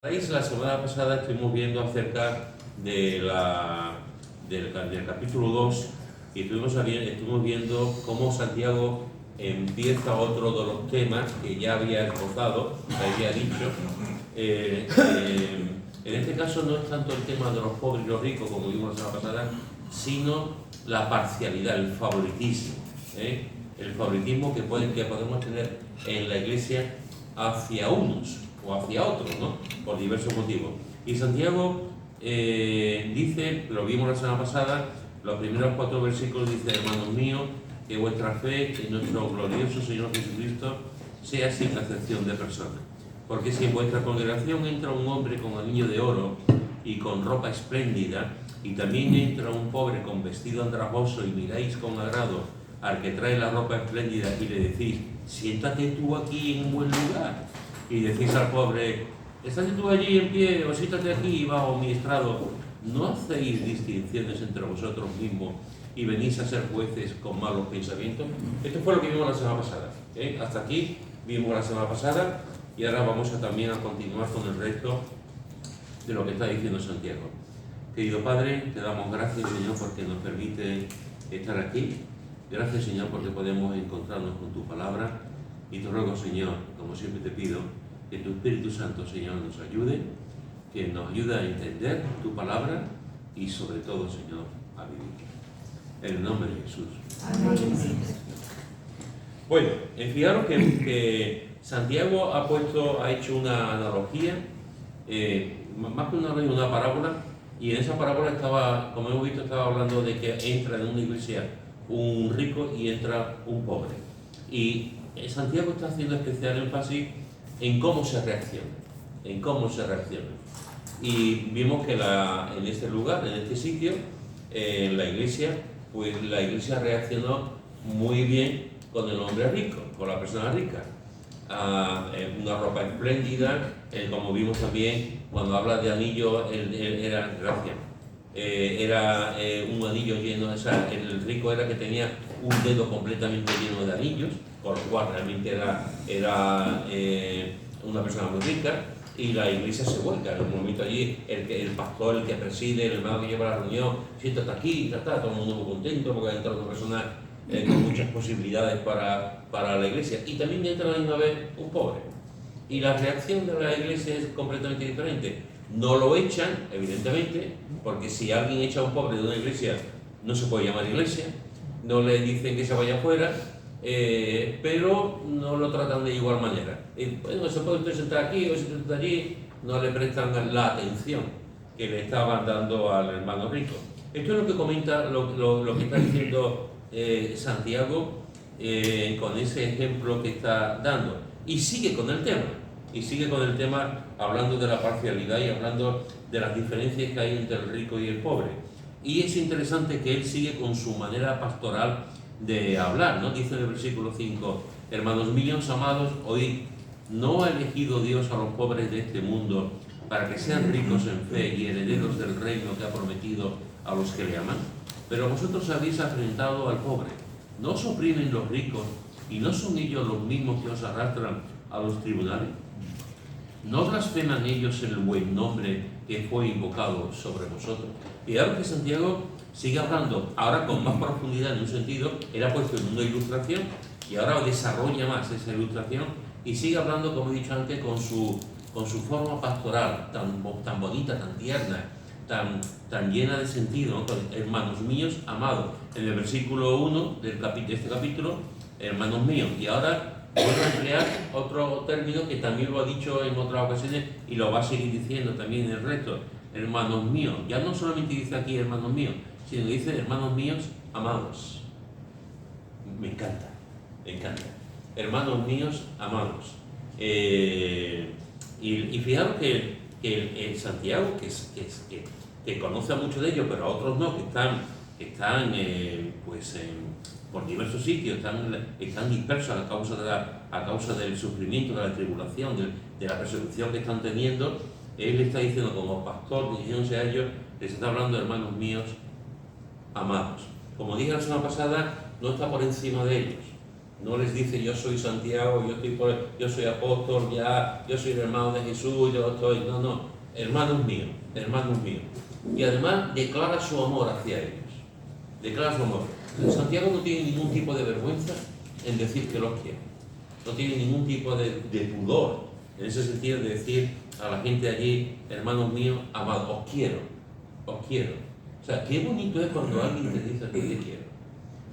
La semana pasada estuvimos viendo acerca del capítulo 2 y estuvimos viendo cómo Santiago empieza otro de los temas que ya había esbozado, había dicho. En este caso no es tanto el tema de los pobres y los ricos, como vimos la semana pasada, sino la parcialidad, el favoritismo. El favoritismo que podemos tener en la Iglesia hacia unos o hacia otros, ¿no? Por diversos motivos. Y Santiago dice, lo vimos la semana pasada, los primeros 4 versículos dice: hermanos míos, que vuestra fe en nuestro glorioso Señor Jesucristo sea sin acepción de personas. Porque si en vuestra congregación entra un hombre con anillo de oro y con ropa espléndida, y también entra un pobre con vestido andrajoso, y miráis con agrado al que trae la ropa espléndida y le decís: siéntate tú aquí en un buen lugar, y decís al pobre: estate tú allí en pie, o siéntate aquí bajo mi estrado, ¿no hacéis distinciones entre vosotros mismos y venís a ser jueces con malos pensamientos? Esto fue lo que vimos la semana pasada. Hasta aquí vimos la semana pasada, y ahora vamos también a continuar con el resto de lo que está diciendo Santiago. Querido Padre, te damos gracias, Señor, porque nos permite estar aquí. Gracias, Señor, porque podemos encontrarnos con tu palabra. Y te ruego, Señor, como siempre te pido, que tu Espíritu Santo, Señor, nos ayude, que nos ayude a entender tu palabra y, sobre todo, Señor, a vivir. En el nombre de Jesús. Amén. Bueno, fijaros que Santiago ha hecho una analogía, más que una analogía, una parábola, y en esa parábola estaba, como hemos visto, estaba hablando de que entra en una iglesia un rico y entra un pobre. Y Santiago está haciendo especial énfasis en cómo se reacciona, Y vimos que en este lugar, en este sitio, la iglesia reaccionó muy bien con el hombre rico, con la persona rica. Una ropa espléndida, como vimos también cuando habla de anillo, era un anillo lleno, el rico era que tenía un dedo completamente lleno de anillos, por lo cual realmente era una persona muy rica, y la iglesia se vuelca. En un momento allí, el pastor, el que preside, el hermano que lleva la reunión, siéntate aquí, todo el mundo muy contento porque ha entrado una persona con muchas posibilidades para la iglesia. Y también entra a la misma vez un pobre. Y la reacción de la iglesia es completamente diferente. No lo echan, evidentemente, porque si alguien echa a un pobre de una iglesia, no se puede llamar iglesia, no le dicen que se vaya afuera, pero no lo tratan de igual manera. Bueno, se puede usted sentar aquí o sentar allí, no le prestan la atención que le estaban dando al hermano rico. Esto es lo que comenta, lo que está diciendo Santiago con ese ejemplo que está dando. Y sigue con el tema, hablando de la parcialidad y hablando de las diferencias que hay entre el rico y el pobre. Y es interesante que él sigue con su manera pastoral de hablar, ¿no? Dice en el versículo 5: hermanos míos amados, oíd, ¿no ha elegido Dios a los pobres de este mundo para que sean ricos en fe y herederos del reino que ha prometido a los que le aman? Pero vosotros habéis afrentado al pobre. ¿No os oprimen los ricos y no son ellos los mismos que os arrastran a los tribunales? ¿No blasfeman ellos el buen nombre que fue invocado sobre vosotros? Y ahora que Santiago sigue hablando, ahora con más profundidad en un sentido, era puesto en una ilustración y ahora desarrolla más esa ilustración y sigue hablando, como he dicho antes, con su forma pastoral tan bonita, tan tierna, tan llena de sentido, ¿no? Hermanos míos amados, en el versículo 1 de este capítulo, hermanos míos, y ahora vuelvo a emplear otro término que también lo ha dicho en otras ocasiones y lo va a seguir diciendo también en el resto: hermanos míos. Ya no solamente dice aquí hermanos míos, sino dice hermanos míos amados. Me encanta. Hermanos míos amados. Y fijaros que el Santiago, que conoce a muchos de ellos, pero a otros no, que están por diversos sitios, están dispersos a causa del sufrimiento, de la tribulación, de la persecución que están teniendo. Él está diciendo, como pastor, dirigiéndose a ellos, les está hablando: hermanos míos amados. Como dije la semana pasada, no está por encima de ellos, No les dice yo soy Santiago, yo soy apóstol, yo soy el hermano de Jesús, yo estoy... No, hermanos míos, hermanos míos. Y además declara su amor hacia ellos. Declara su amor. Santiago no tiene ningún tipo de vergüenza en decir que los quiere. No tiene ningún tipo de pudor en ese sentido de decir a la gente allí, hermanos míos, amados, os quiero, os quiero. O sea, qué bonito es cuando alguien te dice que te quiero.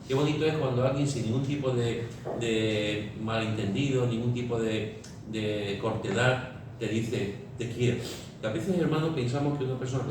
Qué bonito es cuando alguien sin ningún tipo de malentendido, ningún tipo de cortedad, te dice te quiero. Que a veces, hermanos, pensamos que una persona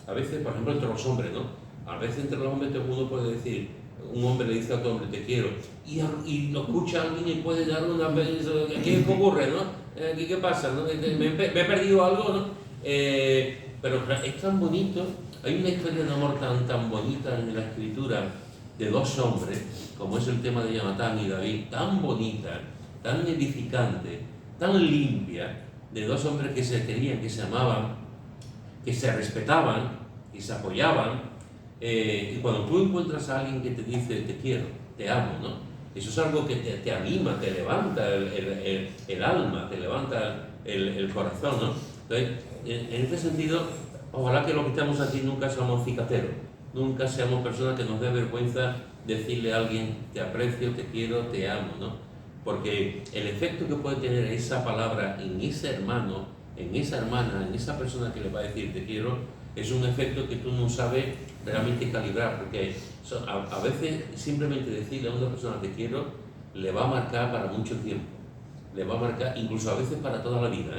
a veces, por ejemplo, entre los hombres, ¿no? A veces entre los hombres todo el mundo puede decir, un hombre le dice a otro hombre te quiero, y lo escucha alguien y puede darle una... ¿Qué ocurre, no? ¿Qué pasa? ¿No? ¿Me he perdido algo, no? Pero es tan bonito, hay una historia de amor tan bonita en la escritura de dos hombres, como es el tema de Jonatán y David, tan bonita, tan edificante, tan limpia, de dos hombres que se querían, que se amaban, que se respetaban, que se apoyaban. Y cuando tú encuentras a alguien que te dice te quiero, te amo, ¿no? Eso es algo que te anima, te levanta el alma, te levanta el corazón, ¿no? Entonces, en este sentido, ojalá que los que estamos aquí nunca seamos cicateros, nunca seamos personas que nos dé vergüenza decirle a alguien te aprecio, te quiero, te amo, ¿no? Porque el efecto que puede tener esa palabra en ese hermano, en esa hermana, en esa persona que le va a decir te quiero, es un efecto que tú no sabes realmente calibrar, porque a veces simplemente decirle a una persona te quiero le va a marcar para mucho tiempo, le va a marcar incluso a veces para toda la vida,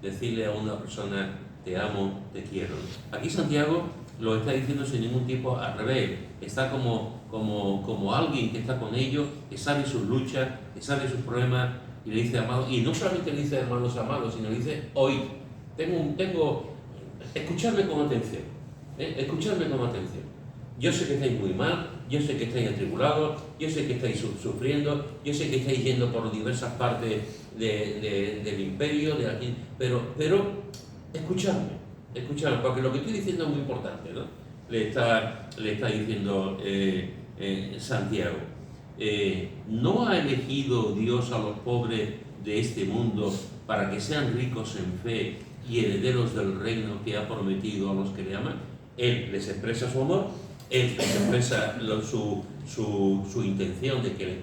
decirle a una persona te amo, te quiero. Aquí Santiago lo está diciendo sin ningún tipo al revés, está como alguien que está con ellos, que sabe sus luchas, que sabe sus problemas, y le dice amados, y no solamente le dice hermanos amados, sino le dice hoy, escuchadme con atención, escuchadme con atención. Yo sé que estáis muy mal, yo sé que estáis atribulados, yo sé que estáis sufriendo, yo sé que estáis yendo por diversas partes del imperio, de aquí, pero escuchadme, porque lo que estoy diciendo es muy importante, ¿no? Le está diciendo Santiago. ¿No ha elegido Dios a los pobres de este mundo para que sean ricos en fe y herederos del reino que ha prometido a los que le aman? Él les expresa su amor, él les expresa su intención de que le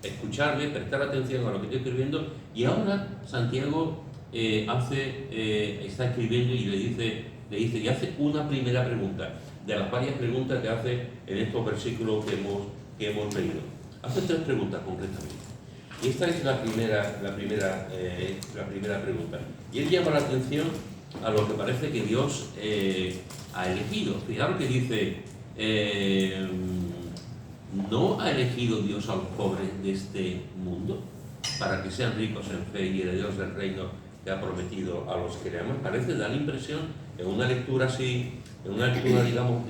escucharle, prestar atención a lo que estoy escribiendo, y ahora Santiago está escribiendo y le dice y hace una primera pregunta, de las varias preguntas que hace en estos versículos que hemos leído. Hace tres preguntas concretamente. Y esta es la primera pregunta. Y él llama la atención a lo que parece que Dios ha elegido. Fijaros que dice, ¿no ha elegido Dios a los pobres de este mundo para que sean ricos en fe y herederos del reino que ha prometido a los que le aman? Parece dar la impresión, en una lectura así, en una lectura digamos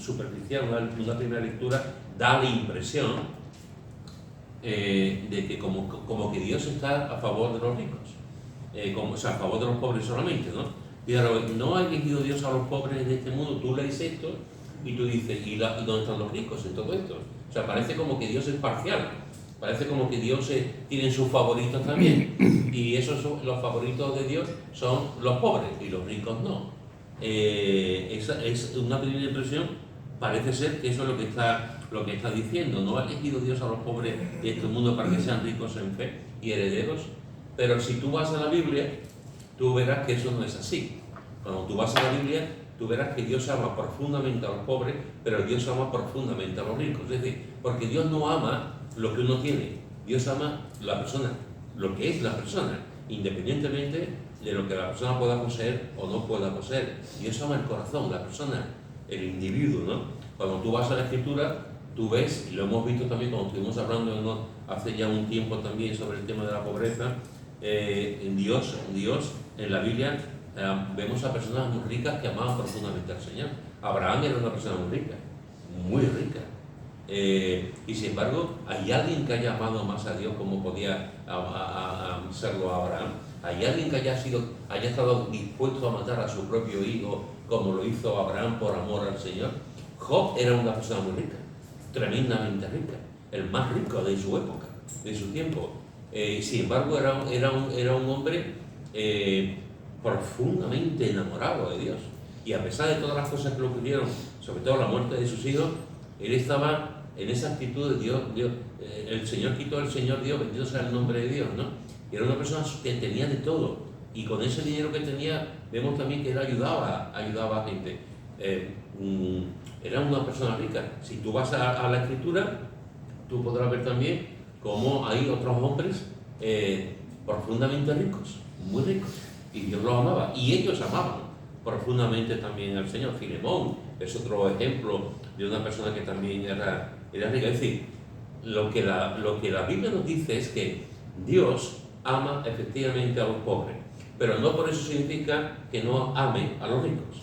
superficial, una primera lectura, da la impresión de que como que Dios está a favor de los ricos, o sea, a favor de los pobres solamente, ¿no? Pero no ha elegido Dios a los pobres de este mundo. Tú lees esto y tú dices, ¿y dónde están los ricos en todo esto? O sea, parece como que Dios es parcial, parece como que Dios tiene sus favoritos también, y los favoritos de Dios son los pobres y los ricos no. Esa es una primera impresión. Parece ser que eso es lo que está diciendo. No ha elegido Dios a los pobres de este mundo para que sean ricos en fe y herederos. Pero si tú vas a la Biblia, tú verás que eso no es así. Cuando tú vas a la Biblia, tú verás que Dios ama profundamente a los pobres, pero Dios ama profundamente a los ricos. Es decir, porque Dios no ama lo que uno tiene, Dios ama la persona, lo que es la persona, independientemente de lo que la persona pueda poseer o no pueda poseer. Dios ama el corazón, la persona, el individuo, ¿no? Cuando tú vas a la Escritura, tú ves, y lo hemos visto también cuando estuvimos hablando hace ya un tiempo también sobre el tema de la pobreza, en Dios, en la Biblia, vemos a personas muy ricas que amaban profundamente al Señor. Abraham era una persona muy rica, muy rica. Y sin embargo, ¿hay alguien que haya amado más a Dios como podía serlo Abraham? ¿Hay alguien que haya estado dispuesto a matar a su propio hijo como lo hizo Abraham por amor al Señor? Job era una persona muy rica, tremendamente rica, el más rico de su época. de su tiempo. Sin embargo, era un hombre profundamente enamorado de Dios. Y a pesar de todas las cosas que le ocurrieron, sobre todo la muerte de sus hijos, él estaba en esa actitud de Dios, el Señor quitó, el Señor Dios, bendito sea el nombre de Dios, ¿no? Y era una persona que tenía de todo. Y con ese dinero que tenía, vemos también que él ayudaba a gente. Era una persona rica. Si tú vas a la Escritura, tú podrás ver también cómo hay otros hombres profundamente ricos, muy ricos, y Dios los amaba, y ellos amaban profundamente también al Señor. Filemón es otro ejemplo de una persona que también era rica. Es decir, lo que la Biblia nos dice es que Dios ama efectivamente a los pobres, pero no por eso significa que no ame a los ricos.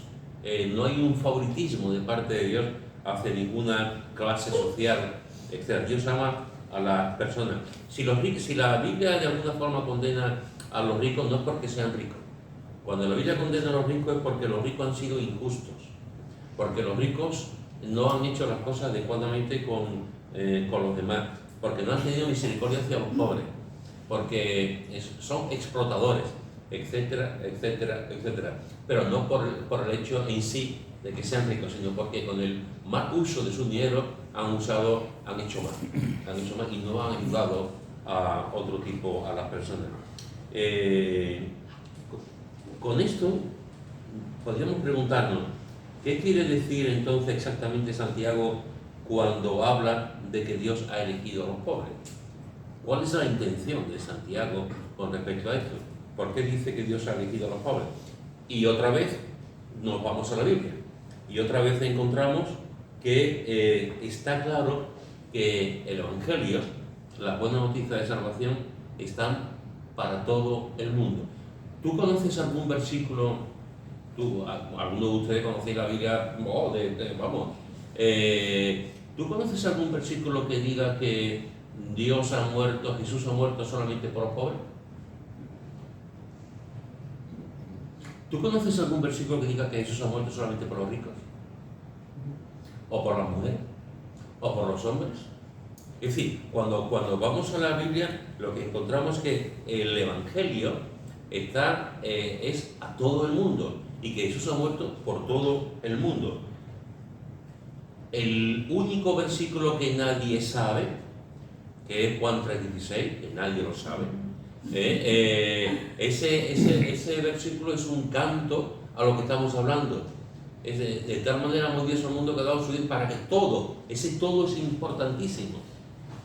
No hay un favoritismo de parte de Dios hacia ninguna clase social, etc. Dios ama a las personas. Si la Biblia de alguna forma condena a los ricos, no es porque sean ricos. Cuando la Biblia condena a los ricos es porque los ricos han sido injustos, porque los ricos no han hecho las cosas adecuadamente con los demás, porque no han tenido misericordia hacia los pobres, porque son explotadores, etcétera, etcétera, etcétera. Pero no por el hecho en sí de que sean ricos, sino porque con el mal uso de su dinero han hecho mal y no han ayudado a otro tipo, a las personas. Con esto podríamos preguntarnos, ¿qué quiere decir entonces exactamente Santiago cuando habla de que Dios ha elegido a los pobres? ¿Cuál es la intención de Santiago con respecto a esto? ¿Por qué dice que Dios ha elegido a los pobres? Y otra vez nos vamos a la Biblia y otra vez encontramos que está claro que el Evangelio, la buena noticia de salvación, están para todo el mundo. ¿Tú conoces algún versículo? Alguno de ustedes conocéis la Biblia, ¿tú conoces algún versículo que diga que Dios ha muerto, Jesús ha muerto solamente por los pobres? ¿Tú conoces algún versículo que diga que Jesús ha muerto solamente por los ricos? ¿O por las mujeres? ¿O por los hombres? Es decir, cuando vamos a la Biblia, lo que encontramos es que el Evangelio es a todo el mundo y que Jesús ha muerto por todo el mundo. El único versículo que nadie sabe, que es Juan 3:16, que nadie lo sabe, ese versículo es un canto a lo que estamos hablando. De tal manera amó Dios al mundo que ha dado su Hijo para que todo, ese todo es importantísimo.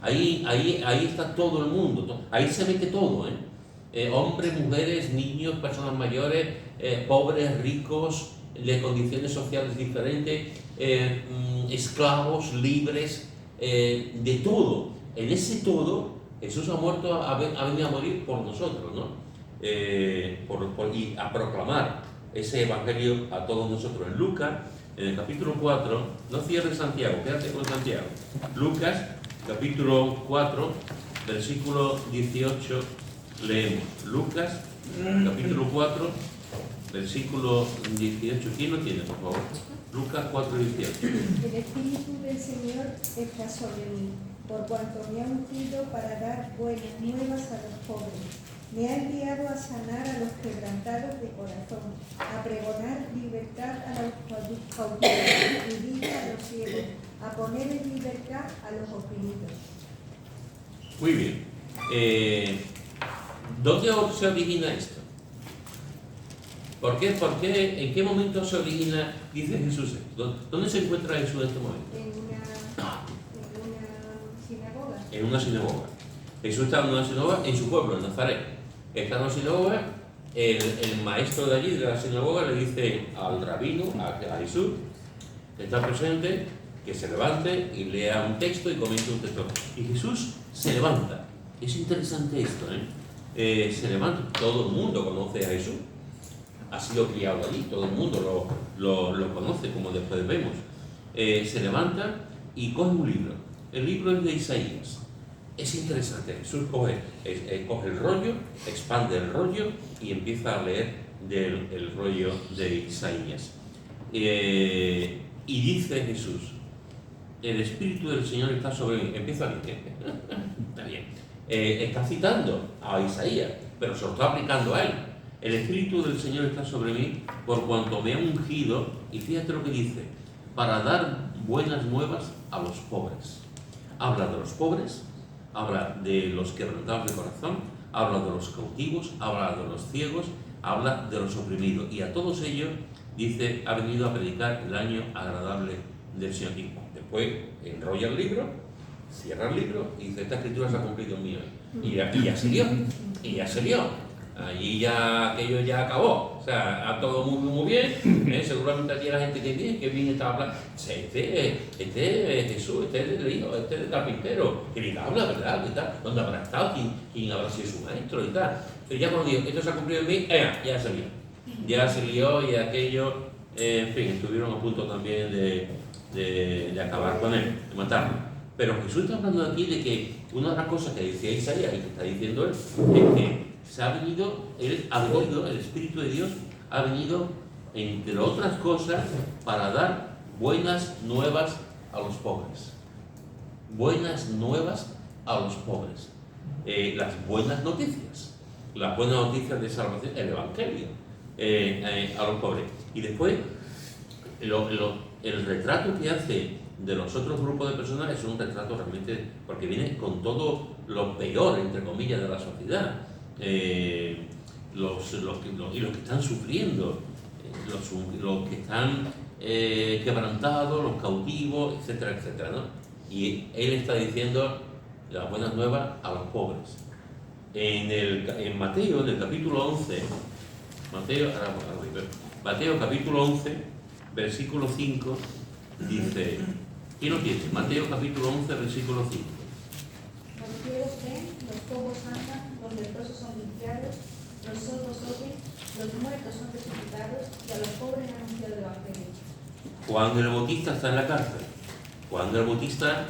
Ahí está todo el mundo, ahí se mete todo, hombres, mujeres, niños, personas mayores, pobres, ricos, de condiciones sociales diferentes, esclavos, libres, de todo. En ese todo, Jesús ha muerto, ha venido a morir por nosotros, ¿no? Y a proclamar ese evangelio a todos nosotros. En Lucas, en el capítulo 4, no cierres Santiago, quédate con Santiago. Lucas, capítulo 4, versículo 18, leemos. Lucas, capítulo 4, versículo 18. ¿Quién lo tiene, por favor? Lucas 4, 18. El Espíritu del Señor está sobre mí, por cuanto me ha ungido para dar buenas nuevas a los pobres. Me ha enviado a sanar a los quebrantados de corazón, a pregonar libertad a los cautivos y vista a los ciegos, a poner en libertad a los oprimidos. Muy bien. ¿Dónde se origina esto? ¿Por qué? ¿En qué momento se origina, dice Jesús? ¿Dónde se encuentra Jesús en este momento? En una sinagoga. En una sinagoga. Jesús está en una sinagoga en su pueblo, en Nazaret. Está en una sinagoga, el maestro de allí, de la sinagoga, le dice al rabino, a Jesús, que está presente, que se levante y lea un texto y comience un texto. Y Jesús se levanta. Es interesante esto, se levanta. Todo el mundo conoce a Jesús. Ha sido criado allí, todo el mundo lo conoce, como después vemos. Se levanta y coge un libro. El libro es de Isaías. Es interesante. Jesús coge el rollo, expande el rollo y empieza a leer el rollo de Isaías. Y dice Jesús, el Espíritu del Señor está sobre mí. Empieza a leer. Está bien. está citando a Isaías, pero se lo está aplicando a él. El Espíritu del Señor está sobre mí por cuanto me ha ungido, y fíjate lo que dice, para dar buenas nuevas a los pobres. Habla de los pobres, habla de los quebrantados de corazón, habla de los cautivos, habla de los ciegos, habla de los oprimidos. Y a todos ellos, dice, ha venido a predicar el año agradable del Señor. Y después enrolla el libro, cierra el libro y dice, esta escritura se ha cumplido en mí hoy. Y ya se lió. Allí ya aquello ya acabó. O sea, a todo muy bien. Seguramente aquí la gente que bien está hablando. Este es Jesús, este es el hijo, este es el carpintero. Que bien habla, ¿verdad? ¿Qué tal? ¿Dónde habrá estado? ¿Quién habrá sido su maestro? Y tal. Pero ya cuando digo, esto se ha cumplido en mí, ya se lió. Ya se lió y aquello, en fin, estuvieron a punto también de acabar con él, de matarlo. Pero Jesús está hablando aquí de que una de las cosas que decía Isaías y que está diciendo él es que el Espíritu de Dios ha venido, entre otras cosas, para dar buenas nuevas a los pobres. Buenas nuevas a los pobres. Las buenas noticias de salvación, el Evangelio, a los pobres. Y después, el retrato que hace de los otros grupos de personas es un retrato realmente, porque viene con todo lo peor, entre comillas, de la sociedad. Los que están sufriendo, los que están quebrantados, los cautivos, etcétera, etcétera, ¿no? Y él está diciendo las buenas nuevas a los pobres. En Mateo, en el capítulo 11, Mateo capítulo 11, versículo 5, dice, ¿quién lo tiene? Mateo capítulo 11, versículo 5. Los ciegos ven, los cojos andan, los leprosos son limpiados, los sordos oyen, los muertos son resucitados y a los pobres anunciado el Evangelio. Juan el Bautista está en la cárcel. Juan el Bautista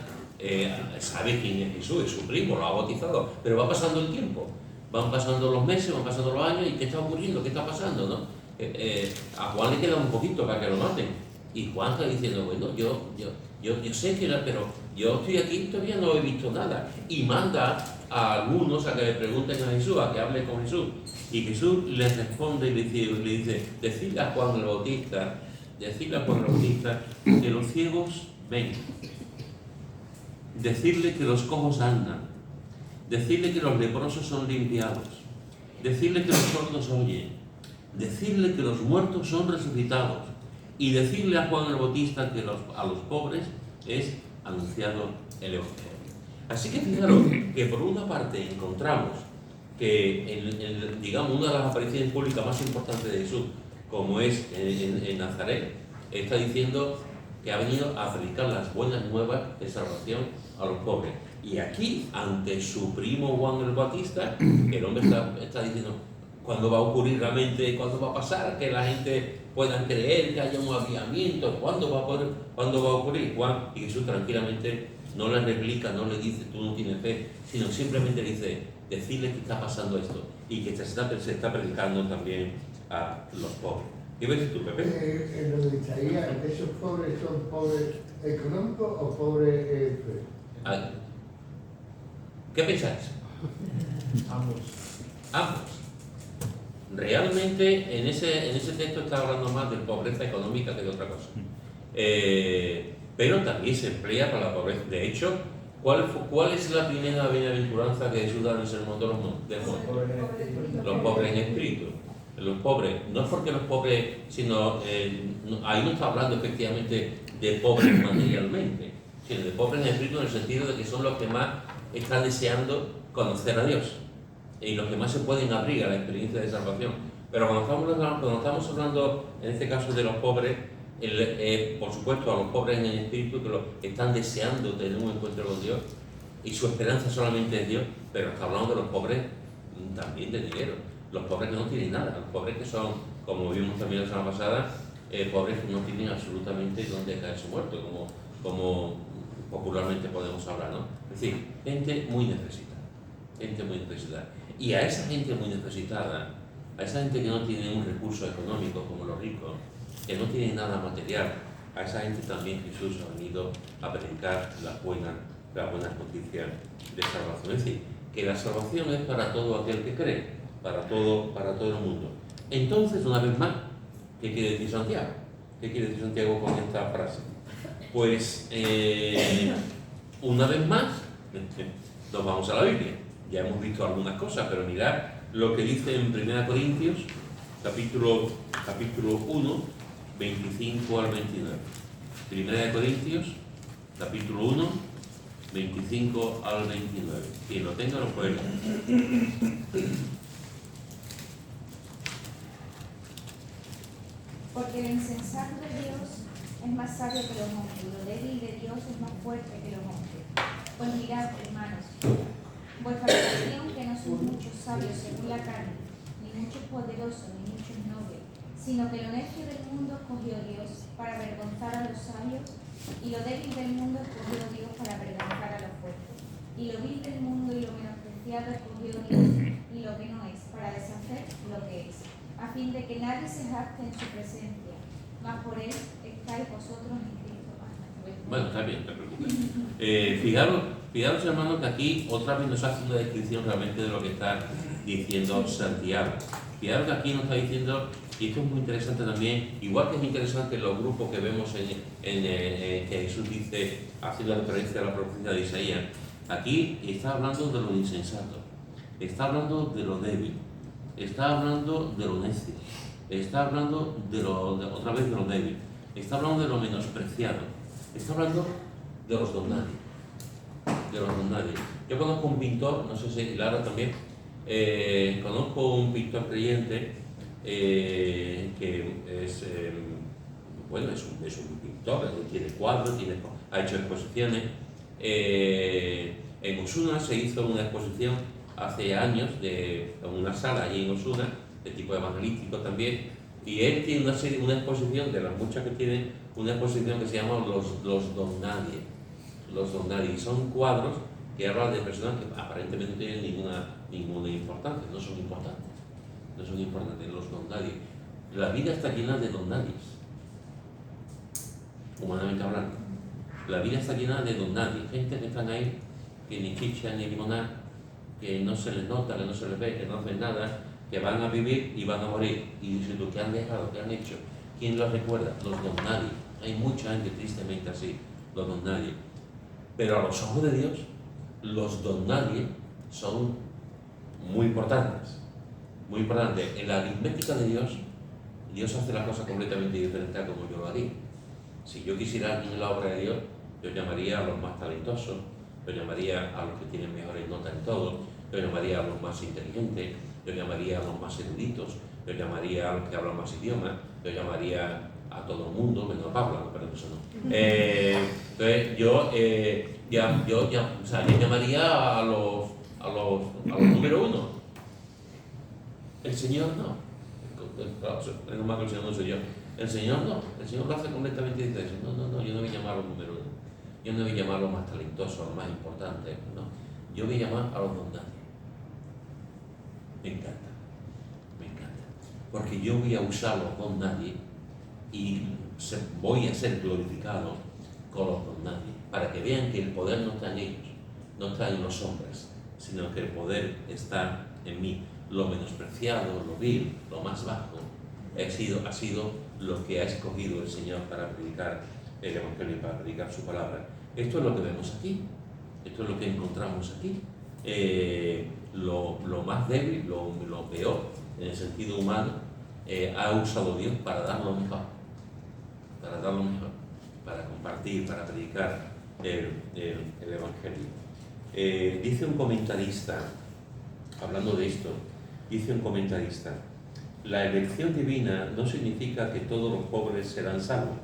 sabe quién es Jesús, es su primo, lo ha bautizado, pero va pasando el tiempo, van pasando los meses, van pasando los años, y ¿qué está ocurriendo? ¿Qué está pasando? ¿No? A Juan le queda un poquito para que lo maten, y Juan está diciendo, bueno, yo sé que era, pero yo estoy aquí y todavía no he visto nada, y manda a algunos a que le pregunten a Jesús, a que hable con Jesús, y Jesús les responde y le dice, decidle a Juan el Bautista que los ciegos ven, decirle que los cojos andan, decirle que los leprosos son limpiados, decirle que los sordos oyen, decirle que los muertos son resucitados y decirle a Juan el Bautista que a los pobres es anunciado el Evangelio. Así que fijaros que por una parte encontramos que digamos, una de las apariciones públicas más importantes de Jesús, como es en Nazaret, está diciendo que ha venido a predicar las buenas nuevas de salvación a los pobres. Y aquí, ante su primo Juan el Bautista, el hombre está diciendo, ¿cuándo va a ocurrir realmente? ¿Cuándo va a pasar? Que la gente pueda creer, que haya un avivamiento. ¿Cuándo va a ocurrir? Juan y Jesús tranquilamente no le replica, no le dice, tú no tienes fe, sino simplemente dice, decirle que está pasando esto y que se está predicando también a los pobres. ¿Qué ves tú, Pepe? En lo de Isaías, ¿esos pobres son pobres económicos o pobres ¿Qué pensáis? Ambos. Realmente en ese texto está hablando más de pobreza económica que de otra cosa. Pero también se emplea para la pobreza. De hecho, ¿cuál es la primera bienaventuranza que Jesús da en el Sermón de los Montes? Los pobres en espíritu. Los pobres, no es porque los pobres, sino ahí no está hablando efectivamente de pobres materialmente, sino de pobres en espíritu en el sentido de que son los que más están deseando conocer a Dios y los que más se pueden abrir a la experiencia de salvación. Pero cuando estamos hablando en este caso de los pobres, por supuesto a los pobres en el espíritu que están deseando tener un encuentro con Dios y su esperanza solamente es Dios, pero está hablando de los pobres también de dinero. Los pobres que no tienen nada, los pobres que son, como vimos también la semana pasada, pobres que no tienen absolutamente dónde caerse muerto, como popularmente podemos hablar, ¿no? Es decir, gente muy necesitada. Y a esa gente muy necesitada, a esa gente que no tiene un recurso económico como los ricos, que no tienen nada material, a esa gente también Jesús ha venido a predicar las buenas noticias de salvación. Es decir, que la salvación es para todo aquel que cree, para todo el mundo. Entonces, una vez más, ¿qué quiere decir Santiago? ¿Qué quiere decir Santiago con esta frase? Pues, una vez más, nos vamos a la Biblia. Ya hemos visto algunas cosas, pero mirad lo que dice en 1 Corintios, capítulo 1, 25 al 29. 1 Corintios, capítulo 1, 25 al 29. Quien lo tenga lo puede leer. Porque el insensato de Dios es más sabio que los hombres, y lo débil de Dios es más fuerte que los hombres. Pues mirad, hermanos, vuestra relación, que no son muchos sabios según la carne, ni muchos poderosos, ni muchos nobles, sino que lo necio del mundo escogió Dios para avergonzar a los sabios, y lo débil del mundo escogió Dios para avergonzar a los fuertes. Y lo vil del mundo y lo menospreciado escogió Dios, y lo que no es, para deshacer lo que es, a fin de que nadie se jacte en su presencia, mas por él estáis vosotros en Cristo. Bueno, está bien, no te preocupes. Fijaros, hermanos, que aquí otra vez nos hace una descripción realmente de lo que está diciendo Santiago. Fijaros que aquí nos está diciendo, y esto es muy interesante también, igual que es interesante los grupos que vemos que Jesús dice, haciendo referencia a la profecía de Isaías, aquí está hablando de lo insensato, está hablando de lo débil, está hablando de lo necio, está hablando otra vez de lo débil, está hablando de lo menospreciado, está hablando de los don nadie. De los don nadie. Yo conozco un pintor, no sé si Lara también, conozco un pintor creyente que es, bueno, es un pintor, tiene cuadros, ha hecho exposiciones. En Osuna se hizo una exposición hace años en una sala allí en Osuna, de tipo evangelístico también, y él tiene una exposición, de las muchas que tiene, una exposición que se llama Los don nadie. Los don nadie, y son cuadros que hablan de personas que aparentemente no tienen ninguna importancia, no son importantes, los don nadie. La vida está llena de don nadies, humanamente hablando. La vida está llena de don nadie, gente que están ahí, que ni chicha ni limonada, que no se les nota, que no se les ve, que no hacen nada, que van a vivir y van a morir. Y dicen, ¿qué han dejado? ¿Qué han hecho? ¿Quién los recuerda? Los don nadie. Hay mucha gente tristemente así, los don nadie. Pero a los ojos de Dios, los don nadie son muy importantes. Muy importantes. En la aritmética de Dios, Dios hace las cosas completamente diferentes a como yo lo haría. Si yo quisiera alguien en la obra de Dios, yo llamaría a los más talentosos, yo llamaría a los que tienen mejores notas en todo, yo llamaría a los más inteligentes, yo llamaría a los más eruditos, yo llamaría a los que hablan más idiomas, yo llamaría a todo el mundo, menos a Pablo, pero eso no. Entonces yo llamaría a los número uno. El Señor no. Claro, es normal que el Señor no soy yo. El Señor no. El Señor lo hace completamente diferente. No, yo no voy a llamar a los número uno. Yo no voy a llamar a los más talentosos, a los más importantes. No. Yo voy a llamar a los don nadie. Me encanta. Porque yo voy a usar los don nadie y voy a ser glorificado con los don nadie, para que vean que el poder no está en ellos, no está en los hombres, sino que el poder está en mí. Lo menospreciado, lo vil, lo más bajo, ha sido lo que ha escogido el Señor para predicar el Evangelio, para predicar su palabra. Esto es lo que vemos aquí, esto es lo que encontramos aquí. Lo más débil, lo peor, en el sentido humano, ha usado Dios para dar lo mejor, para compartir, para predicar el Evangelio. Dice un comentarista, hablando de esto, la elección divina no significa que todos los pobres serán salvos,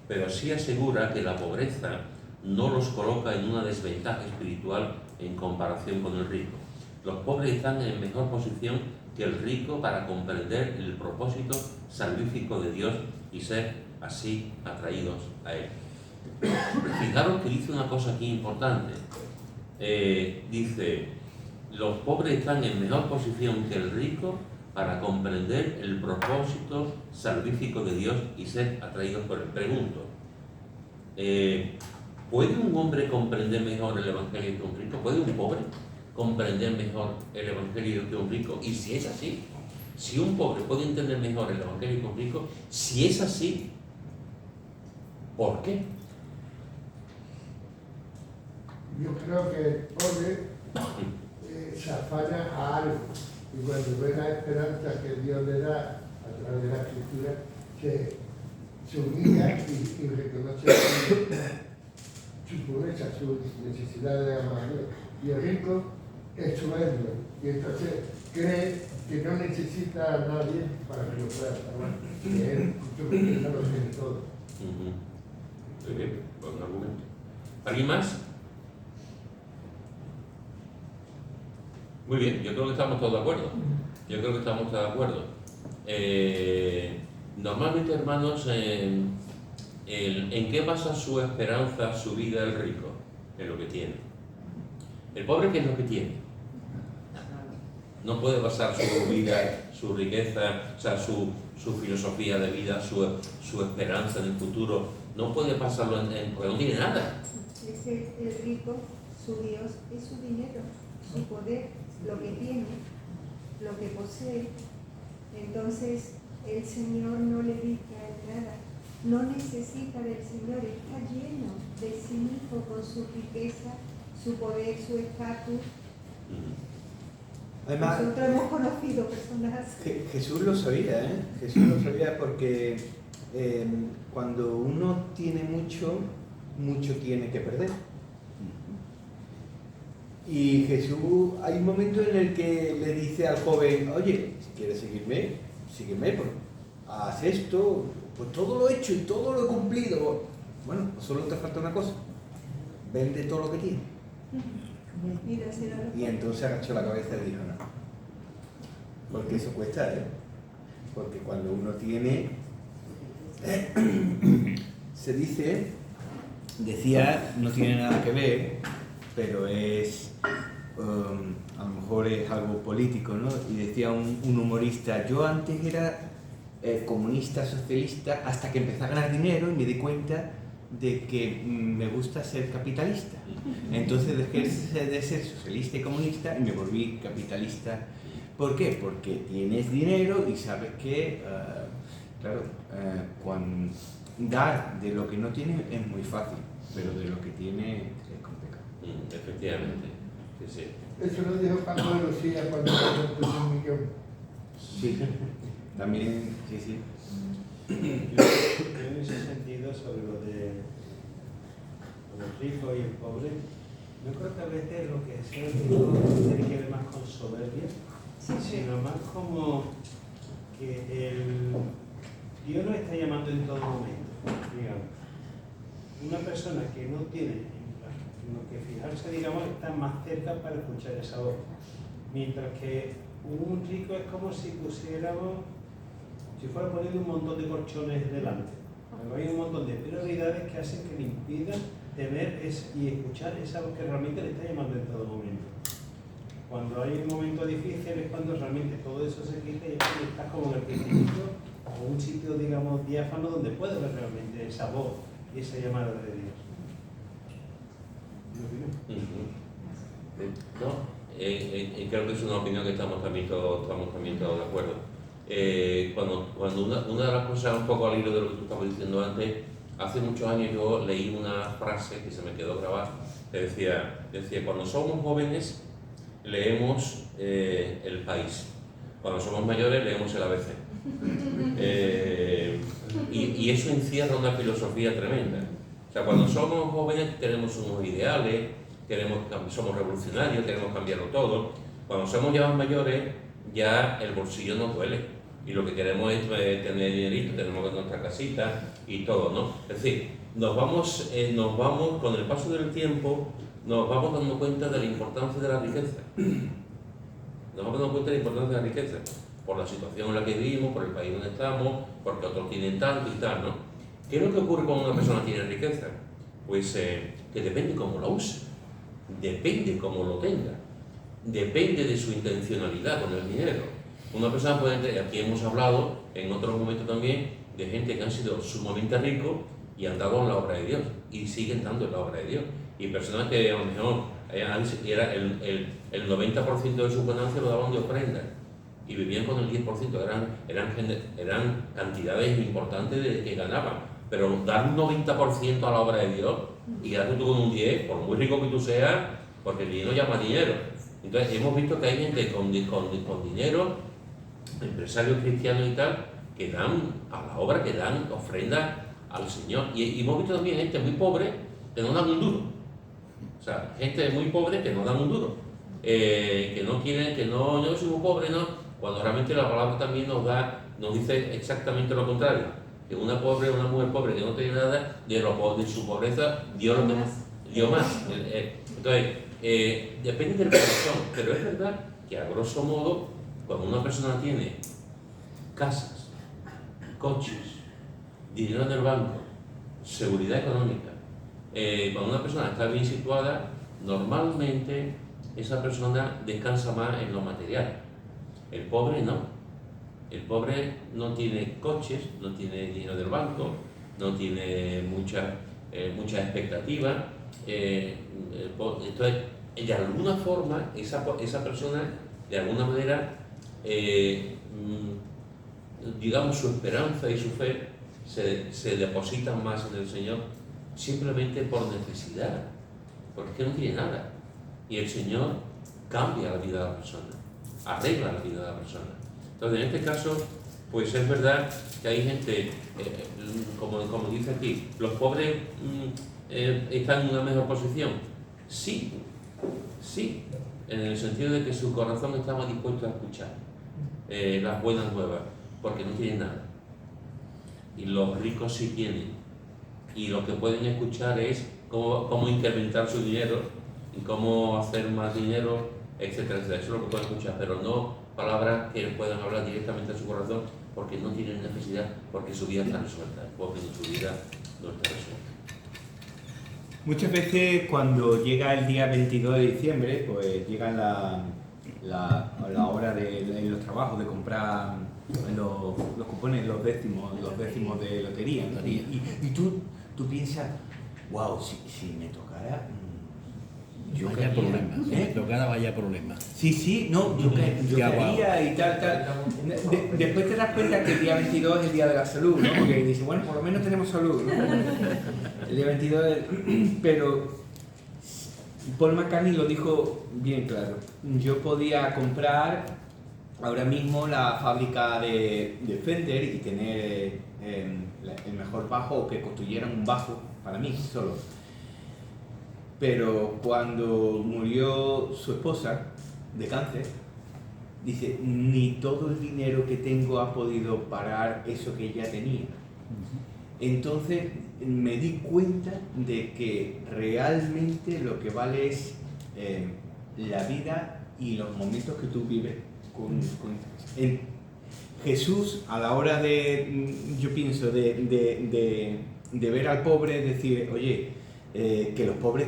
pero sí asegura que la pobreza no los coloca en una desventaja espiritual en comparación con el rico. Los pobres están en mejor posición que el rico para comprender el propósito salvífico de Dios y ser así atraídos a Él. Fijaros que dice una cosa aquí importante. Dice, los pobres están en mejor posición que el rico para comprender el propósito salvífico de Dios y ser atraídos por Él. Pregunto, ¿puede un hombre comprender mejor el Evangelio que un rico? ¿Puede un pobre comprender mejor el Evangelio que un rico. Y si es así, si un pobre puede entender mejor el Evangelio que un rico, si es así, ¿por qué? Yo creo que el pobre se afana a algo y cuando ve la esperanza que Dios le da a través de la Escritura, se humilla y reconoce su pobreza, su necesidad de amar a Dios. Y el rico es soberbio y entonces cree que no necesita a nadie para que lo pueda salvar, que él, su riqueza lo tiene todo. Muy bien, buen argumento. ¿Alguien más? Muy bien, yo creo que estamos todos de acuerdo. Yo creo que estamos todos de acuerdo. Normalmente, hermanos, ¿en qué basa su esperanza, su vida el rico? En lo que tiene. El pobre, ¿qué es lo que tiene? No puede basar su vida, su riqueza, o sea, su filosofía de vida, su esperanza en el futuro, no puede basarlo porque no tiene nada. Es el rico, su Dios es su dinero, su poder, lo que tiene, lo que posee. Entonces el Señor no le dice a él nada, no necesita del Señor, está lleno de sí mismo con su riqueza, su poder, su estatus. Además, nosotros hemos conocido personas así. Jesús lo sabía, ¿eh? Jesús lo sabía porque cuando uno tiene mucho, mucho tiene que perder. Y Jesús, hay un momento en el que le dice al joven, oye, si quieres seguirme, sígueme, pues haz esto, pues todo lo he hecho y todo lo he cumplido. Bueno, pues solo te falta una cosa, vende todo lo que tienes. Y entonces agachó la cabeza y dijo, no, porque eso cuesta, ¿eh? Porque cuando uno tiene, se dice, decía, no tiene nada que ver, pero es, a lo mejor es algo político, ¿no? Y decía un humorista, yo antes era comunista, socialista, hasta que empecé a ganar dinero y me di cuenta de que me gusta ser capitalista. Entonces dejé de ser socialista y comunista y me volví capitalista. ¿Por qué? Porque tienes dinero y sabes que, claro, dar de lo que no tienes es muy fácil, pero de lo que tienes es complicado. Efectivamente, sí, sí. Eso lo dijo Paco de Lucía cuando puso $1 millón. Sí, también, sí, sí. Yo en ese sentido, sobre lo de los ricos y el pobre, yo creo que a veces lo que sea rico tiene que ver más con soberbia, sino más como que Dios nos está llamando en todo momento, digamos. Una persona que no tiene en lo que fijarse, digamos, está más cerca para escuchar esa voz. Mientras que un rico es como si pusiéramos, si fuera poniendo un montón de colchones delante. Pero hay un montón de prioridades que hacen que le impidan tener y escuchar esa voz que realmente le está llamando en todo momento. Cuando hay un momento difícil es cuando realmente todo eso se quita y es cuando estás como en el principio o un sitio, digamos, diáfano donde puedes ver realmente esa voz y esa llamada de Dios. No, creo que es una opinión que estamos también todos de acuerdo. Cuando una de las cosas, un poco al hilo de lo que tú estabas diciendo antes, hace muchos años yo leí una frase que se me quedó grabada, que decía, cuando somos jóvenes leemos El País, cuando somos mayores leemos el ABC. Y eso encierra una filosofía tremenda. O sea, cuando somos jóvenes tenemos unos ideales, somos revolucionarios, queremos cambiarlo todo. Cuando somos ya más mayores, ya el bolsillo nos duele y lo que queremos es tener dinerito, tenemos nuestra casita y todo, ¿no? Es decir, nos vamos con el paso del tiempo, nos vamos dando cuenta de la importancia de la riqueza. Nos vamos dando cuenta de la importancia de la riqueza, por la situación en la que vivimos, por el país donde estamos, porque otros tienen tanto y tal, ¿no? ¿Qué es lo que ocurre cuando una persona tiene riqueza? Pues que depende cómo la use, depende cómo lo tenga, depende de su intencionalidad con el dinero. Una persona puede, aquí hemos hablado en otros momentos también, de gente que han sido sumamente ricos y han dado en la obra de Dios, y siguen dando en la obra de Dios. Y personas que a lo mejor Era el 90% de sus ganancias lo daban de ofrenda y vivían con el 10%, eran cantidades importantes que ganaban, pero dar un 90% a la obra de Dios y quedarte tú con un 10%, por muy rico que tú seas, porque el dinero llama dinero. Entonces hemos visto que hay gente con dinero, empresarios cristianos y tal, que dan a la obra, que dan ofrendas al Señor. Y hemos visto también gente muy pobre que no dan un duro. O sea, gente muy pobre que no dan un duro. Que no quieren, que no, yo soy muy pobre, no. Cuando realmente la palabra también nos dice exactamente lo contrario. Que una mujer pobre que no tiene nada, de su pobreza dio más. Entonces, depende del corazón, pero es verdad que a grosso modo, cuando una persona tiene casas, coches, dinero en el banco, seguridad económica, cuando una persona está bien situada, normalmente esa persona descansa más en lo material. El pobre no. El pobre no tiene coches, no tiene dinero del banco, no tiene muchas expectativas. Entonces, de alguna forma, esa persona, de alguna manera, digamos, su esperanza y su fe se depositan más en el Señor simplemente por necesidad, porque es que no tiene nada. Y el Señor cambia la vida de la persona, arregla la vida de la persona. Entonces, en este caso, pues es verdad que hay gente, como dice aquí, los pobres están en una mejor posición. Sí, en el sentido de que su corazón está más dispuesto a escuchar las buenas nuevas, porque no tienen nada. Y los ricos sí tienen. Y lo que pueden escuchar es cómo incrementar su dinero y cómo hacer más dinero, etcétera, etcétera. Eso es lo que pueden escuchar, pero no palabras que puedan hablar directamente a su corazón, porque no tienen necesidad, porque su vida está resuelta, porque su vida no está resuelta. Muchas veces cuando llega el día 22 de diciembre, pues llega la hora en los trabajos de comprar los cupones, los décimos de lotería, ¿no? Y tú piensas, wow, si me tocara... Vaya problema, si me tocara vaya problema. Sí, no, yo caería y tal. Después te das cuenta que el día 22 es el día de la salud, ¿no? Porque dices, bueno, por lo menos tenemos salud, ¿no? El día 22 pero Paul McCartney lo dijo bien claro. Yo podía comprar ahora mismo la fábrica de Fender y tener el mejor bajo, o que construyeran un bajo para mí solo. Pero cuando murió su esposa de cáncer, dice, ni todo el dinero que tengo ha podido pagar eso que ella tenía. Entonces me di cuenta de que realmente lo que vale es la vida y los momentos que tú vives con Jesús. A la hora yo pienso, de ver al pobre, decir, oye, que los pobres,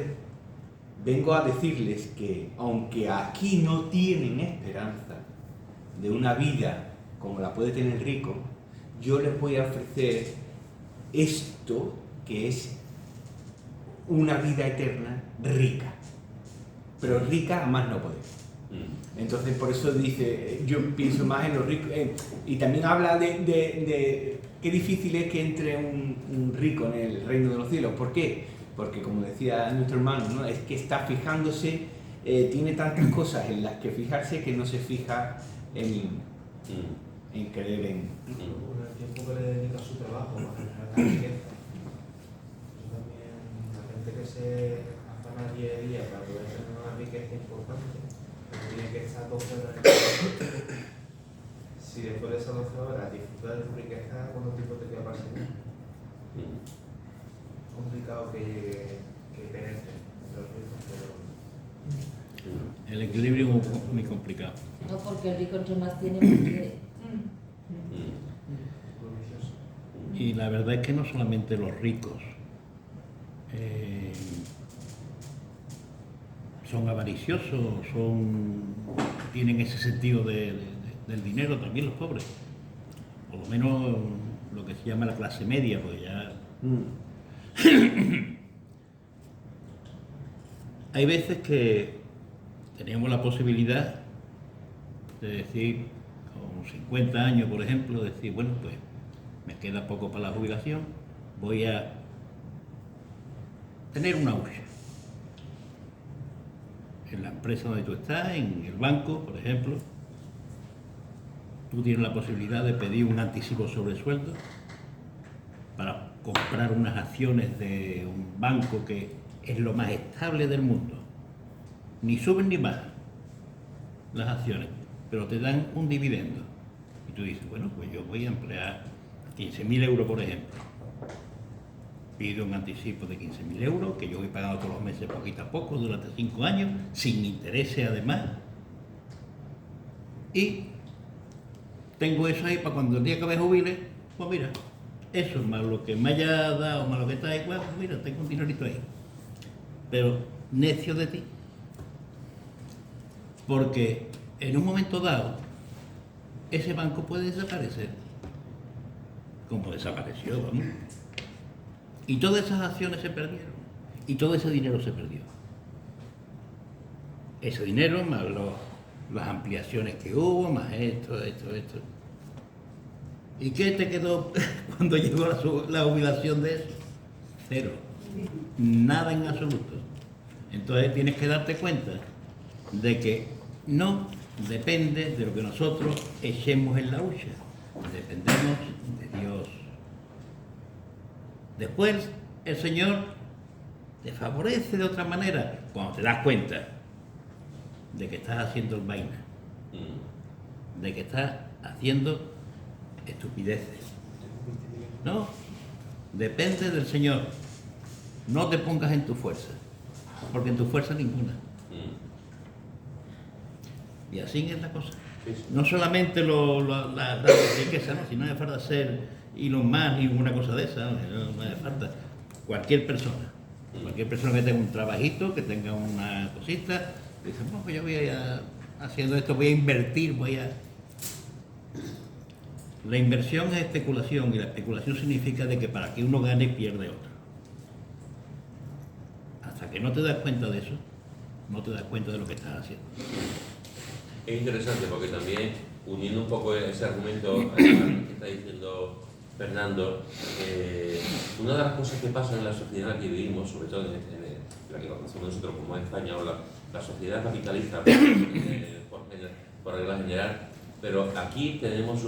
vengo a decirles que aunque aquí no tienen esperanza de una vida como la puede tener el rico, yo les voy a ofrecer esto, que es una vida eterna rica, pero rica a más no poder. Entonces por eso dice, yo pienso más en los ricos, y también habla de qué difícil es que entre un rico en el reino de los cielos. ¿Por qué? Porque, como decía nuestro hermano, ¿no? Es que está fijándose, tiene tantas cosas en las que fijarse que no se fija en creer en... Con el tiempo que le dedica a su trabajo, a generar la riqueza. Eso también, la gente que se afana día a día para poder tener una riqueza importante, tiene que estar 12 horas en el trabajo. Si después de esas 12 horas disfrutas de tu riqueza, ¿cuánto tiempo te queda para seguir? Complicado que penetre los ricos, pero... El equilibrio es muy complicado. No, porque el rico entre más tiene, más quiere. Y la verdad es que no solamente los ricos son avariciosos, tienen ese sentido del dinero, también los pobres. Por lo menos lo que se llama la clase media, pues ya... hay veces que tenemos la posibilidad de decir, con 50 años, por ejemplo, decir, bueno, pues me queda poco para la jubilación, voy a tener una hucha. En la empresa donde tú estás, en el banco, por ejemplo, tú tienes la posibilidad de pedir un anticipo sobre sueldo para comprar unas acciones de un banco que es lo más estable del mundo. Ni suben ni bajan las acciones, pero te dan un dividendo. Y tú dices, bueno, pues yo voy a emplear 15.000 euros, por ejemplo. Pido un anticipo de 15.000 euros, que yo voy pagando todos los meses poquito a poco, durante 5 años, sin intereses además. Y tengo eso ahí para cuando el día que me jubile, pues mira, eso más lo que me haya dado, más lo que está igual, pues mira, tengo un dinerito ahí. Pero necio de ti, porque en un momento dado, ese banco puede desaparecer, como desapareció, vamos. Y todas esas acciones se perdieron, y todo ese dinero se perdió. Ese dinero más las ampliaciones que hubo, más esto. ¿Y qué te quedó cuando llegó la jubilación de eso? Cero. Nada en absoluto. Entonces tienes que darte cuenta de que no depende de lo que nosotros echemos en la hucha. Dependemos de Dios. Después el Señor te favorece de otra manera cuando te das cuenta de que estás haciendo el vaina, de que estás haciendo estupideces. No, depende del Señor. No te pongas en tu fuerza, porque en tu fuerza ninguna. Y así es la cosa. No solamente la riqueza, no, sino hace falta ser Elon Musk ni ninguna cosa de esa, no hace falta. Cualquier persona que tenga un trabajito, que tenga una cosita, dice, bueno, pues yo voy a haciendo esto, voy a invertir, La inversión es especulación, y la especulación significa de que para que uno gane pierde otro. Hasta que no te das cuenta de eso, no te das cuenta de lo que estás haciendo. Es interesante porque también, uniendo un poco ese argumento que está diciendo Fernando, una de las cosas que pasa en la sociedad en la que vivimos, sobre todo en la que conocemos nosotros como España, o la sociedad capitalista por regla general, pero aquí tenemos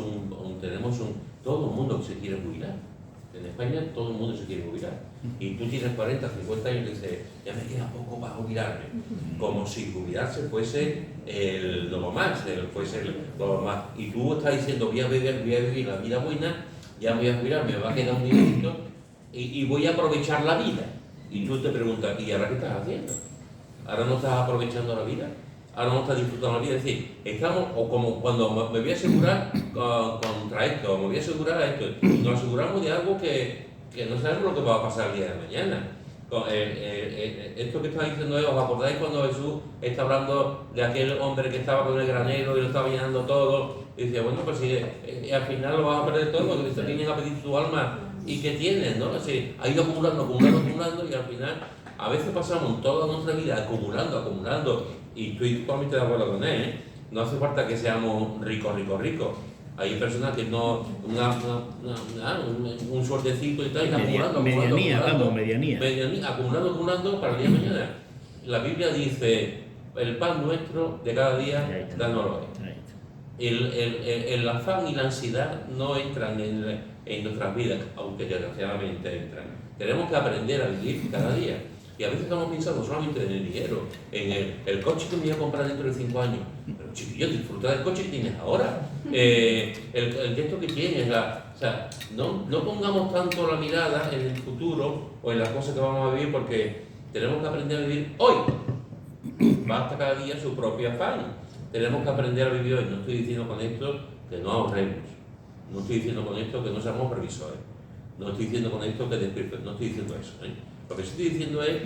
todo el mundo que se quiere jubilar. En España todo el mundo se quiere jubilar. Y tú tienes 40, 50 años y dices, ya me queda poco para jubilarme. Como si jubilarse fuese lo más. Y tú estás diciendo, voy a vivir la vida buena, ya voy a jubilar, me va a quedar un dinerito y voy a aprovechar la vida. Y tú te preguntas, ¿y ahora qué estás haciendo? ¿Ahora no estás aprovechando la vida? ¿Ahora no estás disfrutando la vida? Es decir, estamos, o como cuando me voy a asegurar contra esto, me voy a asegurar a esto, nos aseguramos de algo que no sabemos lo que va a pasar el día de mañana. Esto que está diciendo ¿os acordáis cuando Jesús está hablando de aquel hombre que estaba con el granero y lo estaba llenando todo? Y decía, bueno, pues si al final lo vas a perder todo, porque te vienen a pedir tu alma y ¿qué tienes? ¿No? Así, ha ido acumulando y al final a veces pasamos toda nuestra vida acumulando y estoy totalmente de acuerdo con él, ¿eh? No hace falta que seamos ricos. Hay personas que no, un suertecito y tal, y acumulando para el día de mañana. La Biblia dice, el pan nuestro de cada día, dánoslo hoy. El afán y la ansiedad no entran en nuestras vidas, aunque desgraciadamente entran. Tenemos que aprender a vivir cada día. Y a veces estamos pensando solamente en el dinero, en el coche que me voy a comprar dentro de 5 años. Pero chiquillo, disfruta del coche que tienes ahora, el gesto que tienes. O sea, no pongamos tanto la mirada en el futuro o en las cosas que vamos a vivir, porque tenemos que aprender a vivir hoy. Basta cada día su propio afán. Tenemos que aprender a vivir hoy. No estoy diciendo con esto que no ahorremos. No estoy diciendo con esto que no seamos previsores. No estoy diciendo con esto que despierten. No estoy diciendo eso. Lo que estoy diciendo es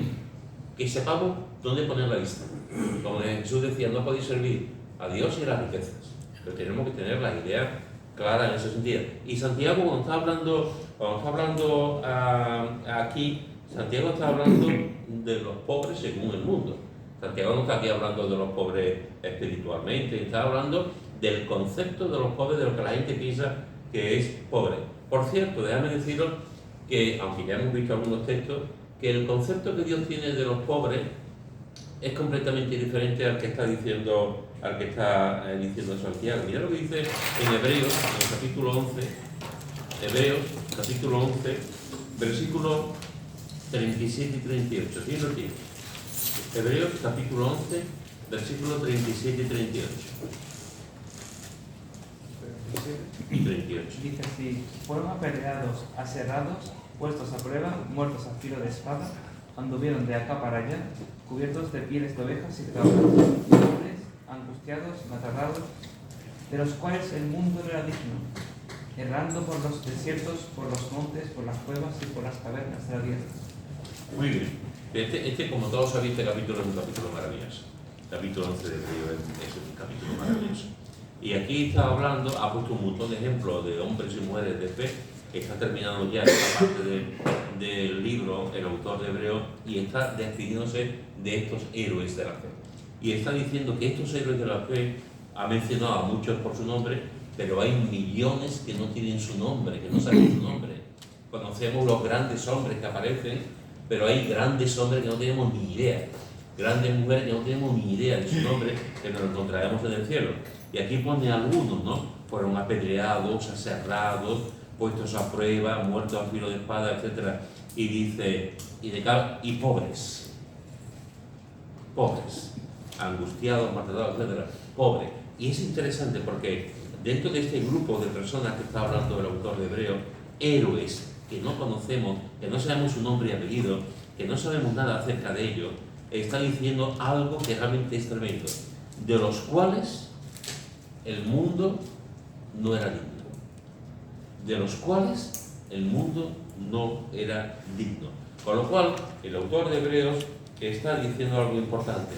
que sepamos dónde poner la vista. Como Jesús decía, no podéis servir a Dios y a las riquezas, pero tenemos que tener la idea clara en ese sentido. Y Santiago, cuando está hablando aquí, Santiago está hablando de los pobres según el mundo. Santiago no está aquí hablando de los pobres espiritualmente, está hablando del concepto de los pobres, de lo que la gente piensa que es pobre. Por cierto, déjame deciros que, aunque ya hemos visto algunos textos, que el concepto que Dios tiene de los pobres es completamente diferente al que está diciendo, Santiago. Mira lo que dice en Hebreos, en el capítulo 11, Hebreos, capítulo 11, versículos 37 y 38. ¿Quién lo tiene? Hebreos, capítulo 11, versículos 37 y 38. Y 38. Dice así: fueron apedreados, aserrados, puestos a prueba, muertos a filo de espada, anduvieron de acá para allá, cubiertos de pieles de ovejas y cabras, pobres, angustiados, aterrados, de los cuales el mundo no era digno, errando por los desiertos, por los montes, por las cuevas y por las cavernas de la tierra. Muy bien. Como todos sabéis, este capítulo es un capítulo maravilloso. El capítulo 11 de Hebreo es un capítulo maravilloso. Y aquí está hablando, ha puesto un montón de ejemplos de hombres y mujeres de fe. Está terminando ya esta parte del libro, el autor de Hebreo, y está despidiéndose de estos héroes de la fe. Y está diciendo que estos héroes de la fe, ha mencionado a muchos por su nombre, pero hay millones que no tienen su nombre, que no saben su nombre. Conocemos los grandes hombres que aparecen, pero hay grandes hombres que no tenemos ni idea, grandes mujeres que no tenemos ni idea de su nombre, que nos encontraremos en el cielo. Y aquí pone algunos, ¿no? Fueron apedreados, aserrados, puestos a prueba, muertos a filo de espada, etc. Y dice, y pobres, angustiados, maltratados, etc. Pobres. Y es interesante porque dentro de este grupo de personas que está hablando el autor de Hebreo, héroes que no conocemos, que no sabemos su nombre y apellido, que no sabemos nada acerca de ellos, está diciendo algo que realmente es tremendo, de los cuales el mundo no era digno. De los cuales el mundo no era digno. Con lo cual, el autor de Hebreos está diciendo algo importante.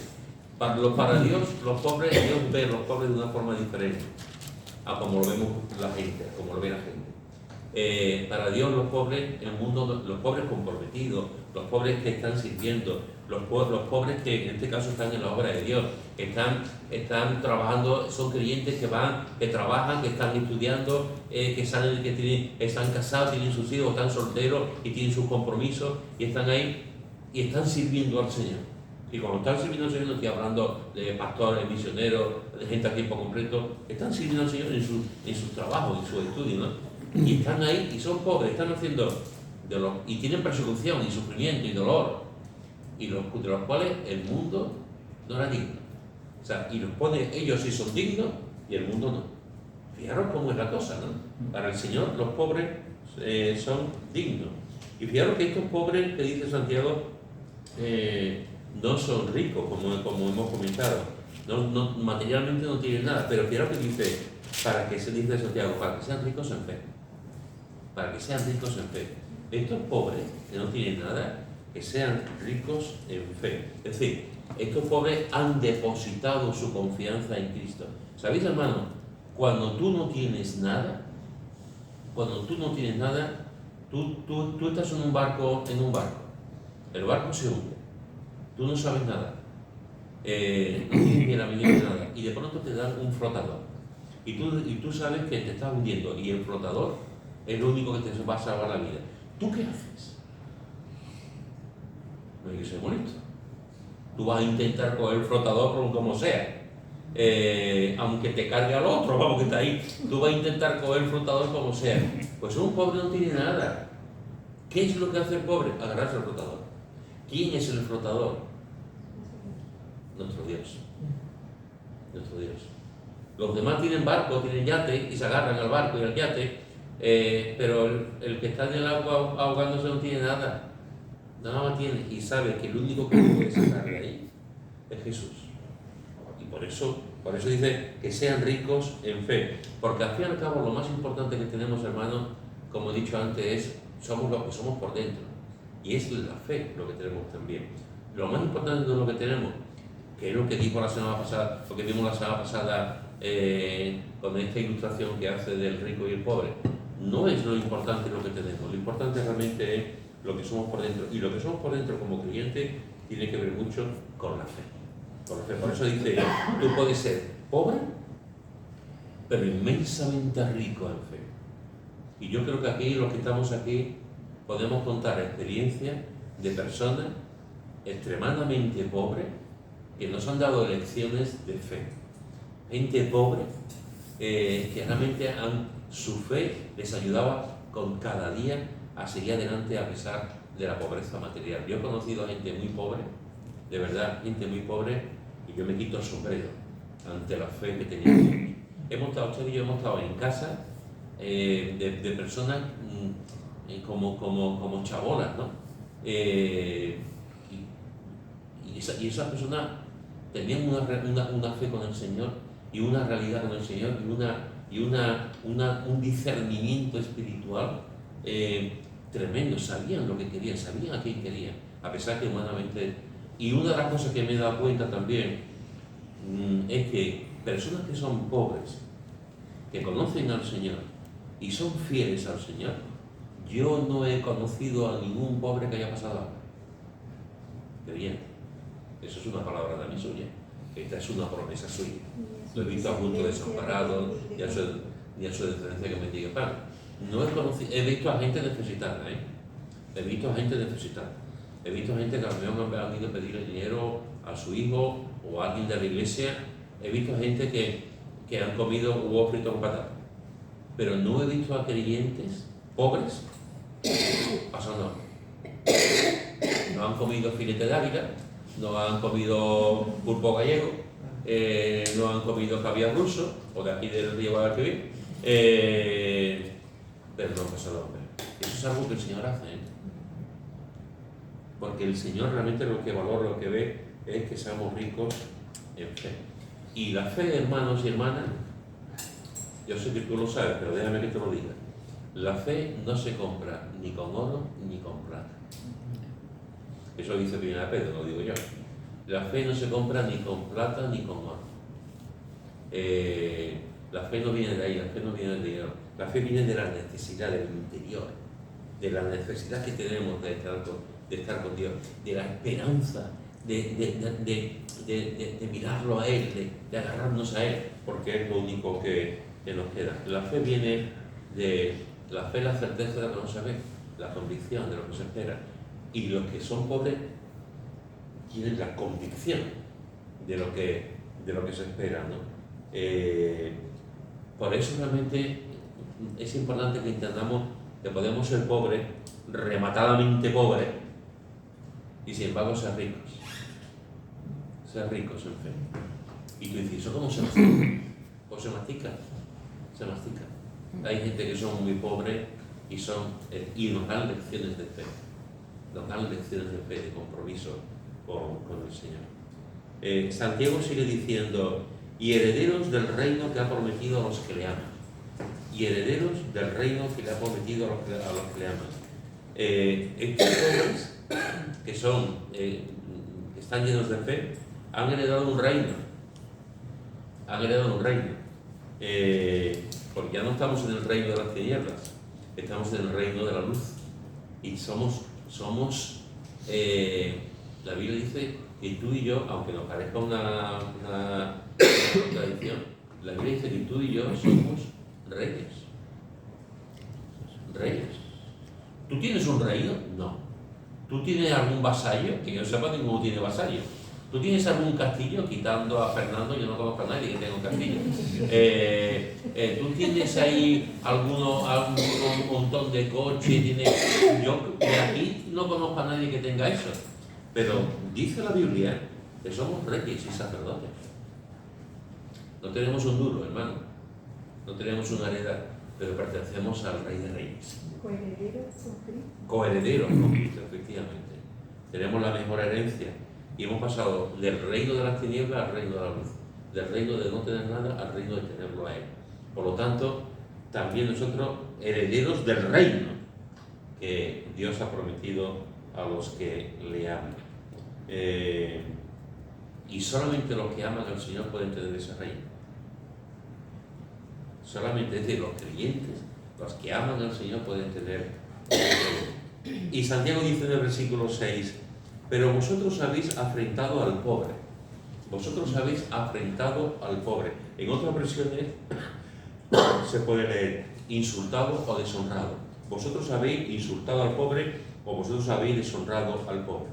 Para Dios, los pobres, Dios ve a los pobres de una forma diferente a como lo vemos la gente, como lo ve la gente. Para Dios los pobres, el mundo, los pobres comprometidos, los pobres que están sirviendo, los pobres que en este caso están en la obra de Dios, están trabajando, son creyentes que trabajan, que están estudiando, están casados, tienen sus hijos, están solteros y tienen sus compromisos y están ahí y están sirviendo al Señor. Y cuando están sirviendo al Señor, no estoy hablando de pastores, misioneros, de gente a tiempo completo, están sirviendo al Señor en sus trabajos, en sus estudios, ¿no? Y están ahí y son pobres, están haciendo y tienen persecución y sufrimiento y dolor, y de los cuales el mundo no era digno. O sea, y los pone, ellos sí son dignos y el mundo no. Fijaros cómo es la cosa, ¿no? Para el Señor los pobres son dignos. Y fijaros que estos pobres que dice Santiago no son ricos, como hemos comentado. Materialmente no tienen nada, pero fijaros que dice, para que se dice Santiago, para que sean ricos en fe. Para que sean ricos en fe. Estos pobres que no tienen nada, que sean ricos en fe. Es decir, estos pobres han depositado su confianza en Cristo. ¿Sabéis, hermano? Cuando tú no tienes nada, tú estás en un barco, el barco se hunde, tú no sabes nada, no tienes ni la mínima de nada, y de pronto te dan un flotador, y tú sabes que te estás hundiendo, y el flotador es lo único que te va a salvar la vida. ¿Tú qué haces? No hay que ser bonito. Tú vas a intentar coger el flotador como sea, aunque te cargue al otro, vamos, que está ahí, tú vas a intentar coger el flotador como sea. Pues un pobre no tiene nada. ¿Qué es lo que hace el pobre? Agarrarse al flotador. ¿Quién es el flotador? Nuestro Dios. Nuestro Dios. Los demás tienen barco, tienen yate y se agarran al barco y al yate, pero el que está en el agua ahogándose no tiene nada. Nada más tiene y sabe que el único que puede sacar de ahí es Jesús. Y por eso dice que sean ricos en fe. Porque al fin y al cabo lo más importante que tenemos, hermanos, como he dicho antes, somos lo que somos por dentro. Y es la fe lo que tenemos también. Lo más importante de lo que tenemos, que es lo que dijo la semana pasada, lo que vimos la semana pasada con esta ilustración que hace del rico y el pobre, no es lo importante lo que tenemos. Lo importante realmente es lo que somos por dentro. Y lo que somos por dentro como creyentes tiene que ver mucho con la fe. Por eso dice, tú puedes ser pobre, pero inmensamente rico en fe. Y yo creo que aquí, los que estamos aquí, podemos contar experiencias de personas extremadamente pobres que nos han dado lecciones de fe. Gente pobre que realmente su fe les ayudaba con cada día a seguir adelante a pesar de la pobreza material. Yo he conocido a gente muy pobre, de verdad, gente muy pobre, y yo me quito el sombrero ante la fe que tenían. Usted y yo hemos estado en casa de personas como chabolas, ¿no? Y esas personas tenían una fe con el Señor y una realidad con el Señor y un discernimiento espiritual tremendo. Sabían lo que querían, sabían a quién querían, a pesar que humanamente... Y una de las cosas que me he dado cuenta también es que personas que son pobres, que conocen al Señor y son fieles al Señor, yo no he conocido a ningún pobre que haya pasado hambre. Creyente. Eso es una palabra también suya. Esta es una promesa suya. Lo he visto a punto desamparado y a su descendencia que me diga pan. No he conocido, he visto a gente necesitada, He visto a gente necesitada. He visto a gente que a lo mejor me han ido a pedirle dinero a su hijo o a alguien de la iglesia. He visto a gente que han comido huevos fritos con patata. Pero no he visto a creyentes pobres pasando. No han comido filete de Ávila, no han comido pulpo gallego, no han comido caviar ruso, o de aquí del río Guadalquivir, pero no han pasado hambre. Eso es algo que el Señor hace, porque el Señor realmente lo que valora, lo que ve, es que seamos ricos en fe. Y la fe, hermanos y hermanas, yo sé que tú lo sabes, pero déjame que te lo diga. La fe no se compra ni con oro ni con plata. Eso dice Primera Pedro, lo digo yo. La fe no se compra ni con plata ni con oro. La fe no viene de ahí, la fe no viene del dinero. La fe viene de la necesidad del interior, de la necesidad que tenemos de estar con Dios, de la esperanza, de mirarlo a Él, de agarrarnos a Él, porque es lo único que nos queda. La fe viene de la fe, la certeza de lo que no se ve, la convicción de lo que se espera. Y los que son pobres tienen la convicción de lo que se espera, ¿no? Por eso realmente es importante que entendamos que podemos ser pobres, rematadamente pobres, y sin embargo ser ricos en fe. Y tú dices, ¿eso cómo se mastica? Pues se mastica. Hay gente que son muy pobres y nos dan lecciones de fe. Nos dan lecciones de fe, de compromiso con el Señor. Santiago sigue diciendo, y herederos del reino que ha prometido a los que le aman. Y herederos del reino que le ha prometido a los que le aman. Estos hombres que están llenos de fe, han heredado un reino. Porque ya no estamos en el reino de las tinieblas, estamos en el reino de la luz. Y somos la Biblia dice que tú y yo, aunque nos parezca una contradicción, la Biblia dice que tú y yo somos reyes. ¿Tú tienes un reino? No. ¿Tú tienes algún vasallo? Que yo sepa, ninguno tiene vasallo. ¿Tú tienes algún castillo? Quitando a Fernando, yo no conozco a nadie que tenga un castillo. ¿Tú tienes ahí un montón de coches? Yo de aquí no conozco a nadie que tenga eso. Pero dice la Biblia que somos reyes y sacerdotes. No tenemos un duro, hermano. No tenemos una heredad, pero pertenecemos al Rey de Reyes. Coherederos con Cristo. Coherederos con Cristo, efectivamente. Tenemos la mejor herencia. Y hemos pasado del reino de las tinieblas al reino de la luz, del reino de no tener nada al reino de tenerlo a Él. Por lo tanto, también nosotros herederos del reino que Dios ha prometido a los que le aman. Y solamente los que aman al Señor pueden tener ese reino. Solamente es de los creyentes, los que aman al Señor pueden tener ese reino. Y Santiago dice en el versículo 6, pero vosotros habéis afrentado al pobre. vosotros habéis afrentado al pobre. En otras versiones se puede leer insultado o deshonrado. Vosotros habéis insultado al pobre o vosotros habéis deshonrado al pobre.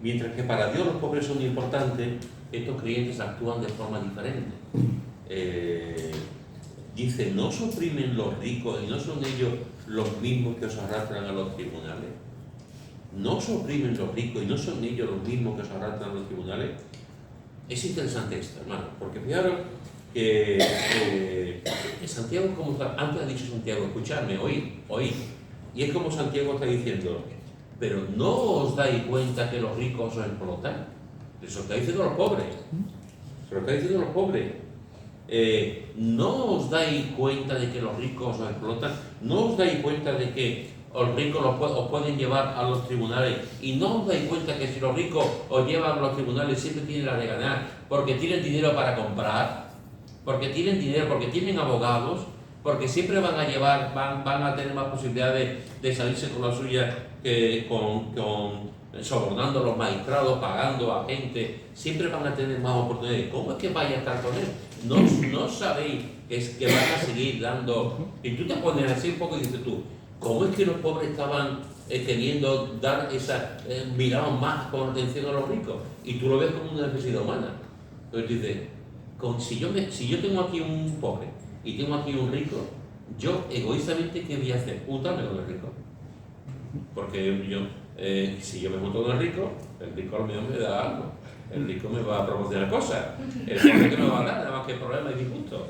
Mientras que para Dios los pobres son importantes, estos creyentes actúan de forma diferente. Dice, ¿no os oprimen los ricos y no son ellos los mismos que os arrastran a los tribunales? ¿No os oprimen los ricos y no son ellos los mismos que os arrastran a los tribunales? Es interesante esto, hermano, porque fijaros que Santiago, como antes ha dicho Santiago, escuchadme, oíd. Y es como Santiago está diciendo, pero no os dais cuenta que los ricos os explotan. Eso está diciendo los pobres. Se lo está diciendo los pobres. No os dais cuenta de que los ricos os explotan. No os dais cuenta de que los ricos os pueden llevar a los tribunales. Y no os dais cuenta que si los ricos os llevan a los tribunales siempre tienen la de ganar. Porque tienen dinero para comprar. Porque tienen dinero, porque tienen abogados. Porque siempre van a tener más posibilidades de salirse con la suya que sobornando a los magistrados, pagando a gente. Siempre van a tener más oportunidades. ¿Cómo es que vaya a estar con él? No sabéis que van a seguir dando. Y tú te pones así un poco y dices tú, ¿cómo es que los pobres estaban queriendo dar esa, miraban más con atención a los ricos? Y tú lo ves como una necesidad humana. Entonces dices, si yo tengo aquí un pobre y tengo aquí un rico, yo egoístamente, ¿qué voy a hacer? Juntarme con el rico. Porque si yo me junto con el rico a lo mejor me da algo. El rico me va a proporcionar cosas. El pobre que me va a dar, nada más que problemas y disgustos.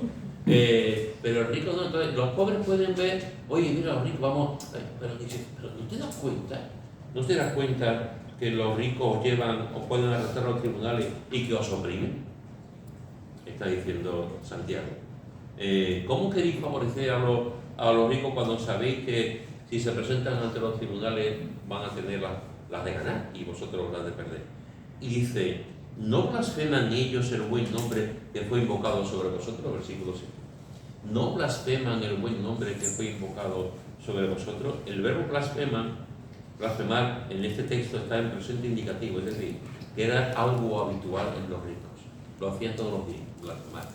Pero el rico no. Entonces, los pobres pueden ver, oye, mira, los ricos, vamos. Pero ¿no te das cuenta? ¿No te das cuenta que los ricos os llevan, os pueden arrastrar a los tribunales y que os oprimen? Está diciendo Santiago. ¿Cómo queréis favorecer a los ricos cuando sabéis que si se presentan ante los tribunales van a tener las de ganar y vosotros las de perder? Y dice, ¿no blasfeman ellos el buen nombre que fue invocado sobre vosotros? Versículo 7. ¿No blasfeman el buen nombre que fue invocado sobre vosotros? El verbo blasfemar en este texto está en presente indicativo, es decir, que era algo habitual en los ricos. Lo hacían todos los días, blasfemar.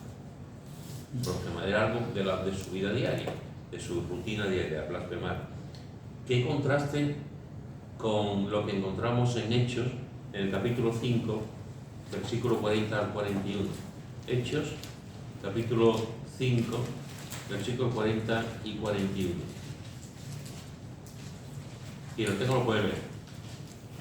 Blasfemar era algo de su vida diaria, de su rutina diaria, blasfemar. ¿Qué contraste con lo que encontramos en Hechos, en el capítulo 5, versículo 40 al 41? Hechos, capítulo 5, versículos 40 y 41. Y lo tengo, lo puede ver.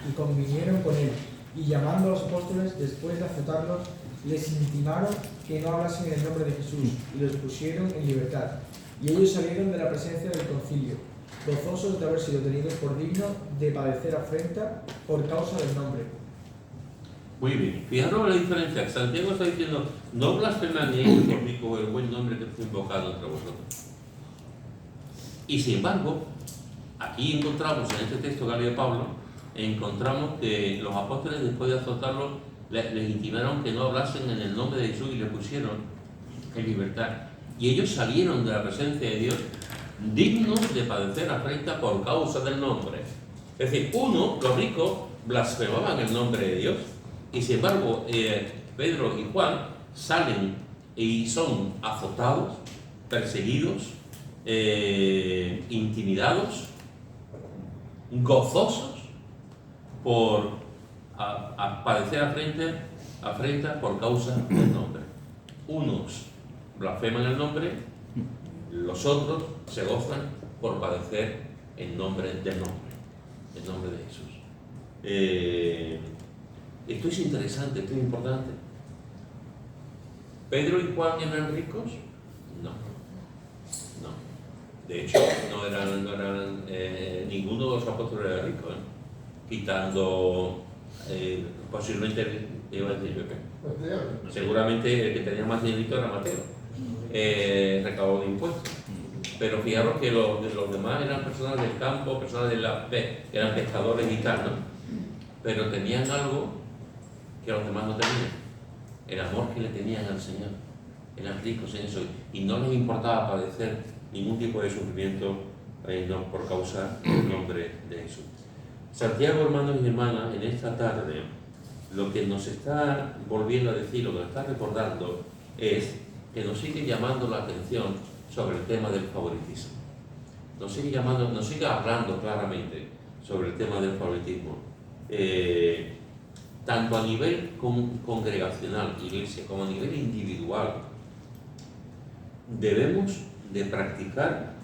Y convinieron con él, y llamando a los apóstoles, después de azotarlos, les intimaron que no hablasen en el nombre de Jesús, y los pusieron en libertad. Y ellos salieron de la presencia del concilio, gozosos de haber sido tenidos por dignos de padecer afrenta por causa del nombre. Muy bien, fijaros la diferencia. Santiago está diciendo, no blasfeman ellos los ricos el buen nombre que fue invocado entre vosotros. Y sin embargo, aquí encontramos, en este texto que lee Pablo, encontramos que los apóstoles, después de azotarlos, les intimaron que no hablasen en el nombre de Jesús y les pusieron en libertad. Y ellos salieron de la presencia de Dios dignos de padecer afrenta por causa del nombre. Es decir, los ricos blasfemaban el nombre de Dios, y sin embargo Pedro y Juan salen y son azotados, perseguidos, intimidados, gozosos por padecer afrenta por causa del nombre. Unos blasfeman el nombre, los otros se gozan por padecer en nombre del nombre, en nombre de Jesús. Esto es interesante, esto es importante. ¿Pedro y Juan eran ricos? No. De hecho, no eran ninguno de los apóstoles era rico, quitando posiblemente, iba a decir Pepe. Seguramente el que tenía más dinerito era Mateo, recaudador de impuestos. Pero fijaros que los demás eran personas del campo, personas que eran pescadores y tal, ¿no? Pero tenían algo que los demás no tenían, el amor que le tenían al Señor. Eran ricos en eso y no les importaba padecer ningún tipo de sufrimiento por causa del nombre de Jesús. Santiago, hermanos y hermanas, en esta tarde lo que nos está volviendo a decir, lo que nos está recordando es que nos sigue llamando la atención sobre el tema del favoritismo. Nos sigue hablando claramente sobre el tema del favoritismo. Tanto a nivel congregacional, iglesia, como a nivel individual, debemos de practicar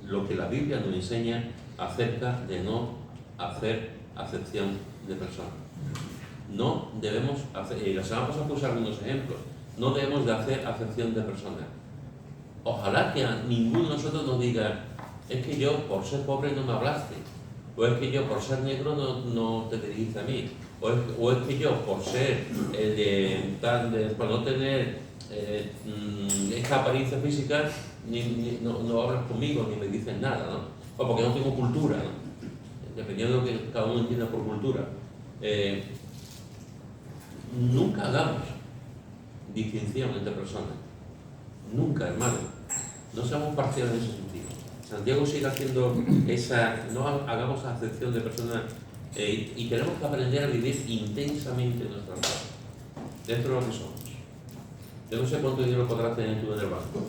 lo que la Biblia nos enseña acerca de no hacer acepción de personas. No debemos hacer, la semana pasada puse algunos ejemplos, no debemos de hacer acepción de personas. Ojalá que a ninguno de nosotros nos diga, es que yo por ser pobre no me hablaste, o es que yo por ser negro no te dirigiste a mí, o es que yo por ser por no tener esta apariencia física no hablas conmigo ni me dices nada, ¿no? O porque no tengo cultura, ¿no? Dependiendo de lo que cada uno entienda por cultura. Nunca hagamos distinción entre personas, nunca, hermano, no seamos parciales en ese sentido. Santiago sigue haciendo no hagamos acepción de personas, y tenemos que aprender a vivir intensamente nuestra vida, dentro de lo que somos. Yo no sé cuánto dinero podrás tener tú en el banco.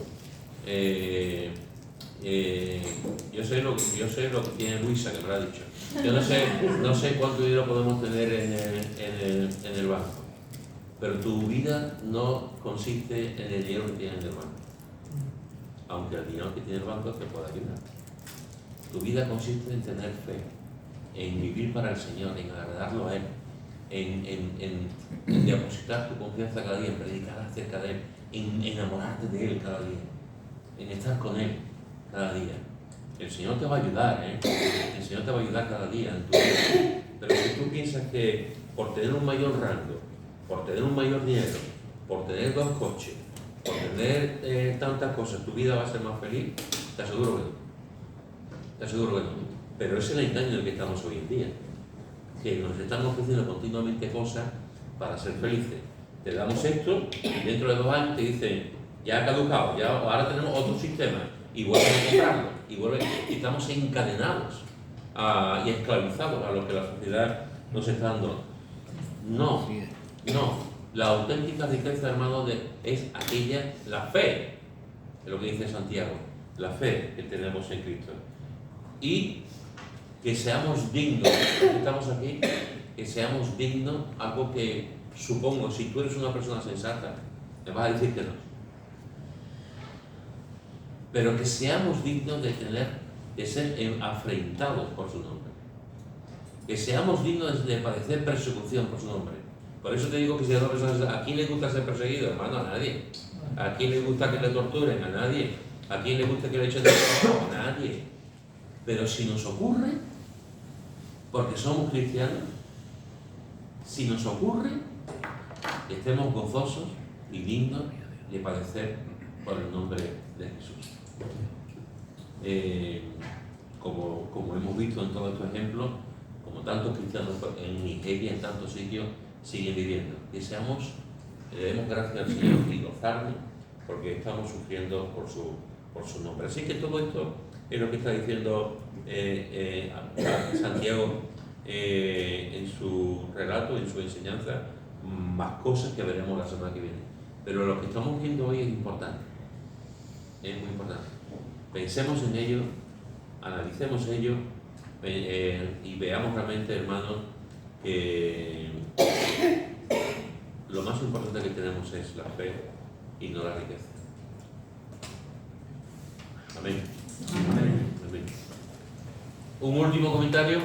Yo sé lo que tiene Luisa, que me lo ha dicho. Yo no sé cuánto dinero podemos tener en el banco. Pero tu vida no consiste en el dinero que tienes en el banco. Aunque el dinero que tiene el banco te pueda ayudar. Tu vida consiste en tener fe, en vivir para el Señor, en agradarlo a Él, en depositar tu confianza cada día, en predicar acerca de Él, en enamorarte de Él cada día, en estar con Él cada día. El Señor te va a ayudar, el Señor te va a ayudar cada día en tu vida. Pero si tú piensas que por tener un mayor rango, por tener un mayor dinero, por tener 2 coches, por tener tantas cosas, tu vida va a ser más feliz, te aseguro que no. Te aseguro que no. Pero ese es el engaño en el que estamos hoy en día, que nos están ofreciendo continuamente cosas para ser felices. Te damos esto y dentro de 2 años te dicen, ya ha caducado, ya ahora tenemos otro sistema, y vuelven a comprarlo, y estamos encadenados y esclavizados a lo que la sociedad nos está dando. No, la auténtica riqueza, hermano, es aquella, la fe, es lo que dice Santiago, la fe que tenemos en Cristo. Y que seamos dignos, que estamos aquí, que seamos dignos, algo que supongo, si tú eres una persona sensata, me vas a decir que no. Pero que seamos dignos de ser afrentados por su nombre. Que seamos dignos de padecer persecución por su nombre. Por eso te digo que si hay 2 personas, ¿a quién le gusta ser perseguido, hermano? A nadie. ¿A quién le gusta que le torturen? A nadie. ¿A quién le gusta que le echen de trabajo? A nadie. Pero si nos ocurre, porque somos cristianos, si nos ocurre, estemos gozosos y dignos de padecer por el nombre de Jesús. Como hemos visto en todos estos ejemplos, como tantos cristianos en Nigeria, en tantos sitios, siguen viviendo. Que le demos gracias al Señor y gozarnos porque estamos sufriendo por su nombre. Así que todo esto es lo que está diciendo Santiago en su relato, en su enseñanza, más cosas que veremos la semana que viene. Pero lo que estamos viendo hoy es importante, es muy importante. Pensemos en ello, analicemos ello y veamos realmente, hermanos, que lo más importante que tenemos es la fe y no la riqueza. Amén. Amén. Un último comentario.